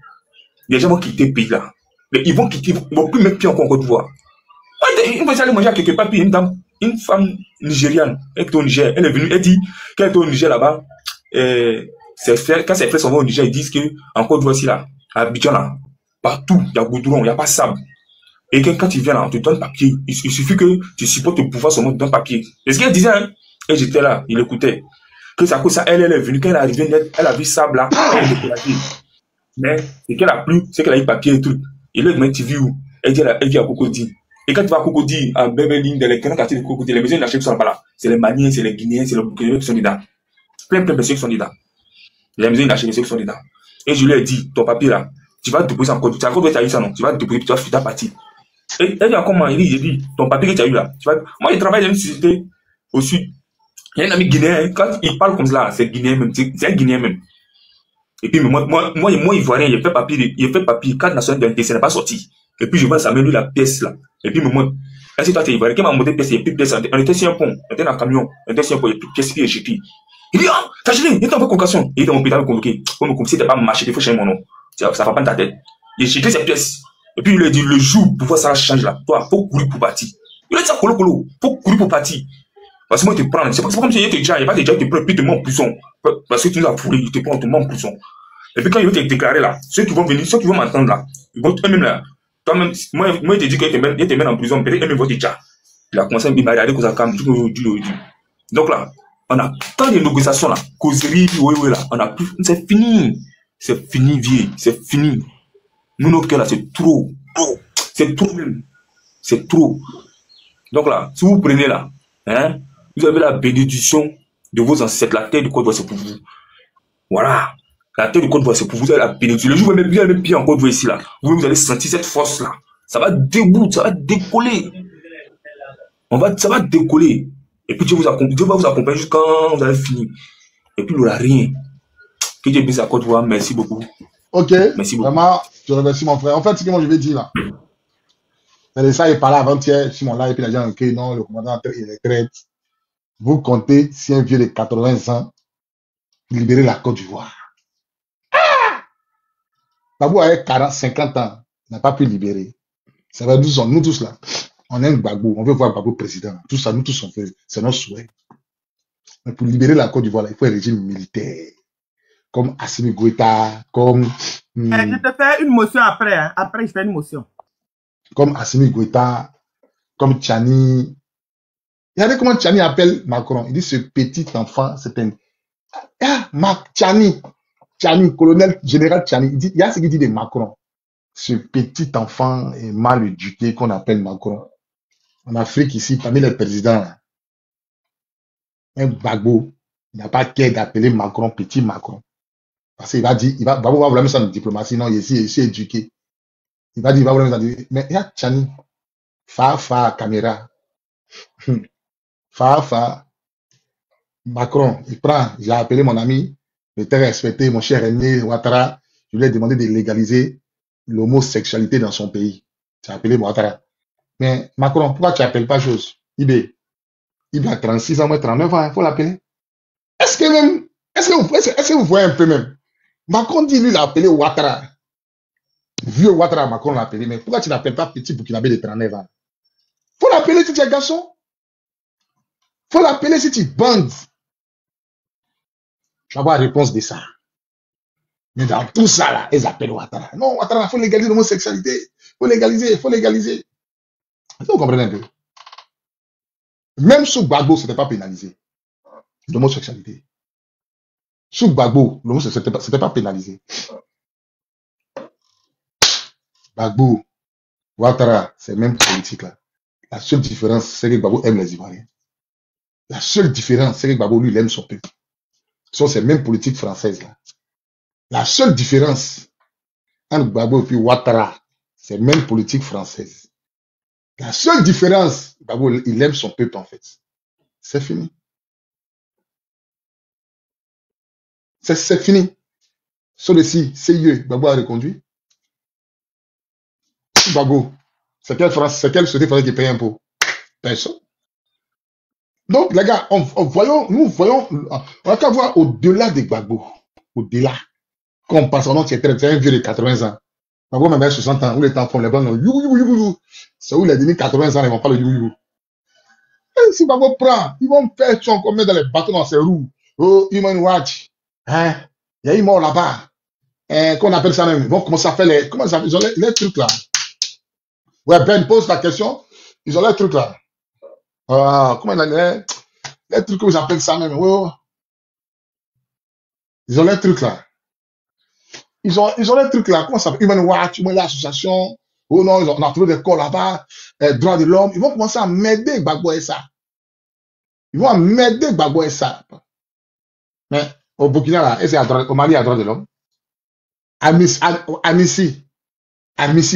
les gens vont quitter le pays là. Mais ils vont quitter, ils vont plus mettre pied en Côte d'Ivoire. Une fois, j'allais manger à quelque part, puis une femme nigériane, elle est au Niger, elle est venue, elle dit qu'elle est au Niger là-bas. Quand ses frères sont au Niger, ils disent qu'en Côte d'Ivoire, là, à Abidjan, là, partout, il y a goudron, il n'y a pas de sable. Et quand tu viens là, on te donne papier. Il suffit que tu supportes le pouvoir seulement, on te donne papier. Et ce qu'elle disait, hein, et j'étais là, il écoutait. Que ça cause ça, elle est venue, quand elle est arrivée, elle a vu sable là, elle est découragée. Mais ce qu'elle a plu, c'est qu'elle a eu papier et tout. Et là, tu vis où? Elle vit à Cocody. Et quand tu vas à Cocody, à Beverly, dans les grands quartiers de Cocody, les maisons de la chef sont pas là. C'est les Maliens, c'est les Guinéens, c'est les Burkinabés qui sont dedans. Plein de personnes qui sont dedans. Les maisons de la chef qui sont dedans. Et je lui ai dit, ton papier là, tu vas te déposer en Côte d'Ivoire. Tu as eu ça, non? Tu vas te déposer, puis tu vas fuir ta partie. Et elle dit comment? Il dit, ton papier que tu as eu là, moi, je travaille dans une société au sud. Il y a un ami guinéen, quand il parle comme ça, c'est guinéen même, c'est un guinéen même. Et puis, moi, ivoirien, il fait papier, carte nationale d'identité, ça n'est pas sorti. Et puis, je vois, ça met lui la pièce, là. Et puis, moi, est-ce que toi, t'es ivoirien? Quand m'a monté pièce, il n'y a plus de pièce. On était sur un pont, on était dans un camion, on était sur un pont, il n'y a plus de pièce qui est chez lui. Il dit, ah, t'as gêné, il est en convocation. Il est dans mon pétard convoqué. Comme si t'es pas marché, il faut changer mon nom. Ça va pas dans ta tête. Il a jeté ses pièces. Et puis, il lui a dit, le jour, pour voir ça change là. Toi, faut courir pour partir. Il a dit ça, colo. Faut courir pour partir. Parce que moi, il te prend. C'est pas comme si il y a pas déjà, il te prend, puis il te met en prison. Parce que tu nous as fourré, il te prend, il te met en prison. Et puis quand il veut te déclarer là, ceux qui vont venir, ceux qui vont m'entendre là, ils vont eux-mêmes là. Toi-même, moi, il te dit qu'il te met en prison, peut-être eux-mêmes vont te dire. Il a commencé à me regarder comme ça, comme du. Donc là, on a tant de négociations là, causerie, oui, là, on a plus, c'est fini, vieux, c'est fini. Nous, notre cœur là, c'est trop même. C'est trop. Donc là, si vous prenez là, hein, vous avez la bénédiction de vos ancêtres, la terre de Côte d'Ivoire, c'est pour vous. Voilà. La terre de Côte d'Ivoire, c'est pour vous, vous avez la bénédiction. Le jour où vous allez mettre pied en Côte d'Ivoire ici, là, vous allez sentir cette force-là. Ça va débout, ça va décoller. Ça va décoller. Et puis Dieu va vous accompagner jusqu'à quand vous allez finir. Et puis il n'y aura rien. Que Dieu bénisse la Côte d'Ivoire. Merci beaucoup. Ok, Merci beaucoup. vraiment, je remercie mon frère. En fait, ce que moi je vais dire là, c'est ça, il parlait avant-hier, sur mon live, et puis il a dit, ok, non, le commandant il est retraite. Vous comptez si un vieux de 80 ans libérer la Côte d'Ivoire. Babou avec 40, 50 ans, n'a pas pu libérer. Ça va nous tous là. On aime Gbagbo, on veut voir Gbagbo président. Tout ça, nous tous on fait, c'est notre souhait. Mais pour libérer la Côte d'Ivoire, il faut un régime militaire. Comme Assimi Goïta, comme... Je te fais une motion après. Hein. Après, je fais une motion. Comme Assimi Goïta, comme Tchani. Regardez comment Tchani appelle Macron. Il dit ce petit enfant, c'est un... Ah, Tchani, colonel général Tchani. Il y a ce qu'il dit de Macron. Ce petit enfant est mal éduqué qu'on appelle Macron. En Afrique, ici, parmi les présidents, un Gbagbo, il n'a pas qu'à d'appeler Macron petit Macron. Parce qu'il va dire, Gbagbo va vouloir mettre ça en diplomatie, non, il est éduqué. Il va dire, il va vouloir mettre ça en diplomatie. Mais il y a Tchani, caméra. Macron, il prend, j'ai appelé mon ami, le très respecté, mon cher René Ouattara, je lui ai demandé de légaliser l'homosexualité dans son pays. J'ai appelé Ouattara. Mais Macron, pourquoi tu n'appelles pas chose? Ibé a 36 ans, moi 39 ans, il faut l'appeler. Est-ce que vous voyez un peu même? Macron dit, lui, il a appelé Ouattara. Vieux Ouattara, Macron l'a appelé. Mais pourquoi tu n'appelles pas petit Burkinabé de 39 ans? Faut l'appeler si tu es garçon. Faut l'appeler si tu bandes. Je vais avoir la réponse de ça. Mais dans tout ça, là, ils appellent Ouattara. Non, Ouattara, il faut légaliser l'homosexualité. Il faut légaliser. Vous comprenez un peu? Même sous Gbagbo, ce n'était pas pénalisé. L'homosexualité. Sous Gbagbo, l'homosexualité, ce n'était pas pénalisé. Gbagbo, Ouattara, c'est même politique là. La seule différence, c'est que Gbagbo aime les Ivoiriens. La seule différence, c'est que Gbagbo, lui, il aime son peuple. Ce sont ces mêmes politiques françaises là. La seule différence entre Gbagbo et puis Ouattara, c'est même politique française. La seule différence, Gbagbo, il aime son peuple en fait. C'est fini. C'est fini. Celui-ci, CIE, Gbagbo a reconduit. Gbagbo, c'est quelle société française qui paye un impôt? Personne. Donc, les gars, nous voyons, on a qu'à voir au-delà de Gbagbo. Au-delà. Quand on passe en entier, c'est un vieux de 80 ans. Gbagbo, même à 60 ans, où les temps font les blancs, c'est où il a donné 80 ans, ils vont pas le you. Et si Gbagbo prend, ils vont faire son combien dans les bateaux dans ses roues. Oh, Human Watch. Hein? Il y a eu mort là-bas. Qu'on appelle ça même. Ils vont commencer à faire ils ont les trucs là. Ouais, Ben pose la question. Ils ont les trucs là. Comment les trucs que vous appelez ça même. Ouais. Ils ont les trucs là. Ils ont les trucs là. Comment ça s'appelle? Human Watch, l'association. Oh non, on a trouvé des corps là-bas. Droits de l'homme. Ils vont commencer à m'aider Gbagbo et ça. Ils vont m'aider Gbagbo et ça. Mais au Burkina, là, au Mali, il y a droit de l'homme. Amici,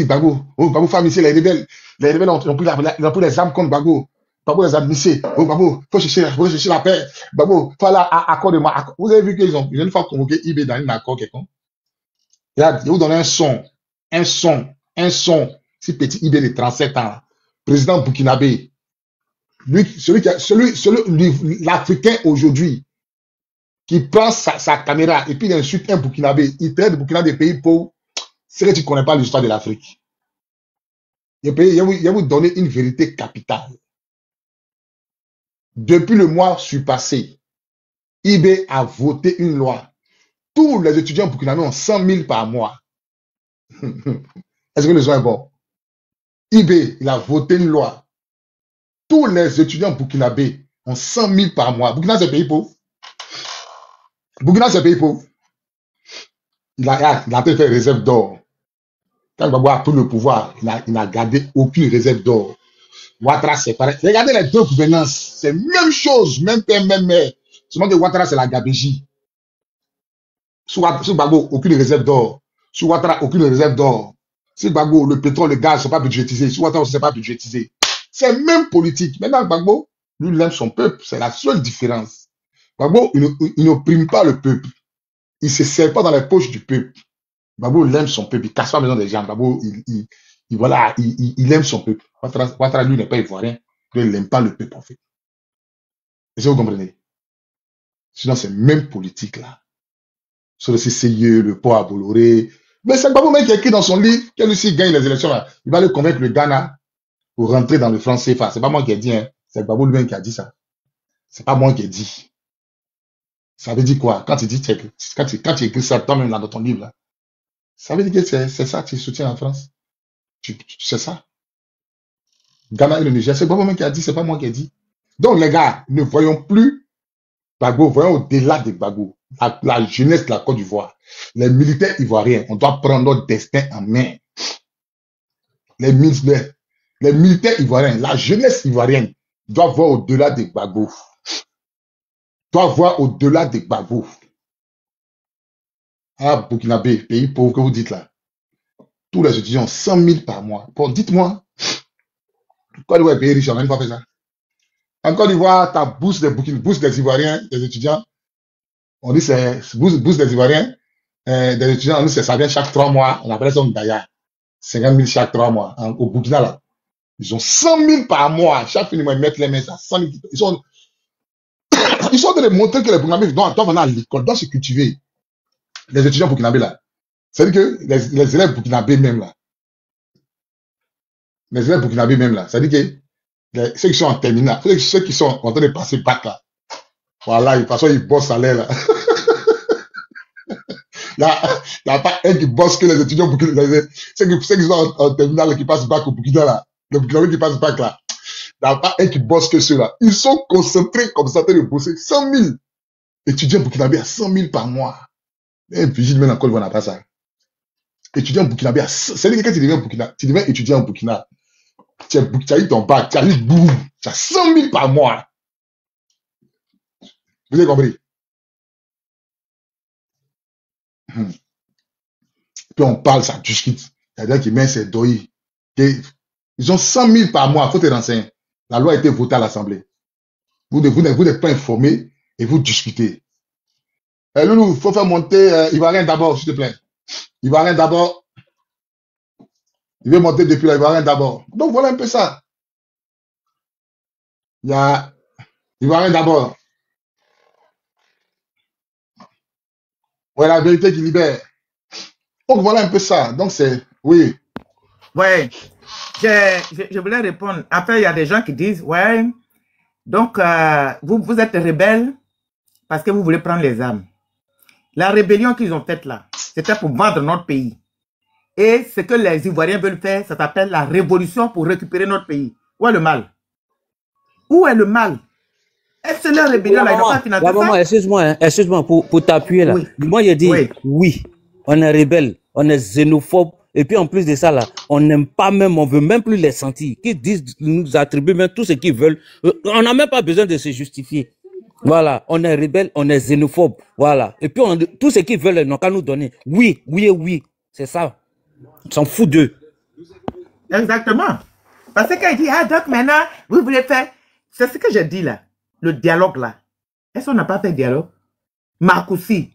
Gbagbo. Oh, Gbagbo fait Amici, les rebelles ont pris les armes contre Gbagbo. Gbagbo les a admissés. Oh, Gbagbo, faut chercher la paix. Gbagbo, faut aller à accord de moi. Vous avez vu qu'ils ont une fois convoqué IB dans un accord quelconque. Regarde, je vous donne un son. Si petit IB de 37 ans, président burkinabé, l'Africain aujourd'hui, qui prend sa caméra et puis il insulte un burkinabé, il traite le Burkina des pays pauvres, c'est que tu ne connais pas l'histoire de l'Afrique. Je vais vous donner une vérité capitale. Depuis le mois surpassé, IB a voté une loi. Tous les étudiants burkinabés ont 100 000 par mois. Est-ce que le son est bon? IB, il a voté une loi. Tous les étudiants burkinabés ont 100 000 par mois. Burkina, c'est un pays pauvre. Burkina, c'est un pays pauvre. Il a fait réserve d'or. Quand Gbagbo a pris le pouvoir, il n'a gardé aucune réserve d'or. Ouattara, c'est pareil. Regardez les deux gouvernances. C'est même chose, même père, même mère. Seulement que Ouattara, c'est la gabégie. Sous Gbagbo, aucune réserve d'or. Sous Ouattara, aucune réserve d'or. Si Gbagbo, le pétrole, le gaz ne sont pas budgétisés. Sous Ouattara, ce n'est pas budgétisé. C'est même politique. Maintenant, Gbagbo, lui, il aime son peuple. C'est la seule différence. Gbagbo, il n'opprime pas le peuple. il se sert pas dans les poches du peuple. Gbagbo, il aime son peuple, il casse pas la maison des gens. Gbagbo, il aime son peuple. Ouattara, lui, n'est pas ivoirien. Il n'aime pas le peuple, en fait. Est-ce que vous comprenez? Sinon, c'est même politique, là. Sur le CCIE, le port à Bolloré. Mais c'est Gbagbo même qui a écrit dans son livre qu'elle aussi gagne les élections, là. Il va le convaincre le Ghana pour rentrer dans le franc CFA. C'est pas moi qui ai dit, hein. C'est Gbagbo lui-même qui a dit ça. C'est pas moi qui ai dit. Ça veut dire quoi? Quand tu dis, quand tu écris ça toi-même dans ton livre, là, ça veut dire que c'est ça que tu soutiens en France. C'est ça. Ghana et le Niger, c'est Gbagbo même qui a dit, c'est pas moi qui ai dit. Donc, les gars, ne voyons plus Gbagbo, voyons au-delà de Gbagbo. La jeunesse de la Côte d'Ivoire, les militaires ivoiriens, on doit prendre notre destin en main. Les militaires ivoiriens, la jeunesse ivoirienne doit voir au-delà de Gbagbo. Doit voir au-delà de Gbagbo. Ah, Burkinabé, pays pauvre que vous dites là. Tous les étudiants, 100 000 par mois. Bon, dites-moi, Côte d'Ivoire est pays riche, on n'a même pas fait ça. En Côte d'Ivoire, ta bourse des Ivoiriens, des étudiants, on dit c'est bourse des Ivoiriens, des étudiants, on dit ça vient chaque 3 mois, on appelle ça un gaillard. 50 000 chaque 3 mois. Au Burkina, là, ils ont 100 000 par mois. Chaque fin de mois, ils mettent les mains à 100 000. Ils sont en train de montrer que les Burkinabés doivent aller à l'école, doivent se cultiver. Les étudiants burkinabés, là. C'est-à-dire que les élèves burkinabés même, là. Les élèves burkinabés même, là. C'est-à-dire que ceux qui sont en terminale, ceux qui sont en train de passer bac, là. Voilà, de toute façon, ils bossent à l'air, là. Il n'y a pas un qui bosse que les étudiants burkinabés. Ceux qui sont en terminale, là, qui passent bac au Burkina, là. Les burkinabés qui passent bac, là. Il n'y a pas un qui bosse que ceux-là. Ils sont concentrés comme ça, en train de bosser. 100 000 étudiants burkinabés à 100 000 par mois. Et puis, même en Côte d'Ivoire, on n'a pas ça. Étudiant burkinabé à 100 000. C'est-à-dire que quand tu deviens étudiant au Burkina, tu as eu ton bac, tu as eu boum, tu as 100 000 par mois. Vous avez compris? Puis on parle, ça discute. Il y a des gens qui mettent ses doigts. Ils ont 100 000 par mois, il faut te renseigner. La loi a été votée à l'Assemblée. Vous n'êtes pas informés et vous discutez. Loulou, il faut faire monter Ivoirien d'abord, s'il te plaît. Ivoirien d'abord. Il veut monter depuis l'Ivoirien d'abord. Donc voilà un peu ça. Il y a Ivoirien d'abord. Ouais, la vérité qui libère. Donc voilà un peu ça. Donc c'est... Oui. Ouais. Je voulais répondre. Après, il y a des gens qui disent, ouais, donc vous êtes rebelles parce que vous voulez prendre les armes. La rébellion qu'ils ont faite là, c'était pour vendre notre pays. Et ce que les Ivoiriens veulent faire, ça s'appelle la révolution pour récupérer notre pays. Où est le mal? Où est le mal? Est-ce que la rébellion là, ils n'ont pas financé ça? Maman, excuse-moi pour t'appuyer là. Oui. Moi, j'ai dit, oui, on est rebelle, on est xénophobe. Et puis en plus de ça là, on n'aime pas même, on veut même plus les sentir. Qui disent, nous attribuent même tout ce qu'ils veulent. On n'a même pas besoin de se justifier. Voilà, on est rebelle, on est xénophobe. Voilà. Et puis tout ce qu'ils veulent, ils n'ont qu'à nous donner. Oui, oui et oui. C'est ça. On s'en fout d'eux. Exactement. Parce qu'il dit, ah donc maintenant, vous voulez faire... C'est ce que j'ai dit là. Le dialogue là. Est-ce qu'on n'a pas fait dialogue? Marcoussi.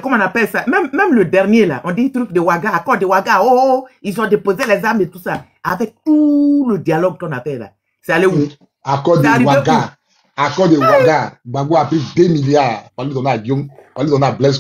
Comment on appelle ça? Même le dernier là, on dit truc de Ouaga, accord de Ouaga, ils ont déposé les armes et tout ça. Avec tout le dialogue qu'on a fait là. C'est allé où? Accord de Ouaga. Accord de Ouaga. Gbagbo a pris 2 milliards. Pour lui donner à Guillaume, pour lui donner à Blaise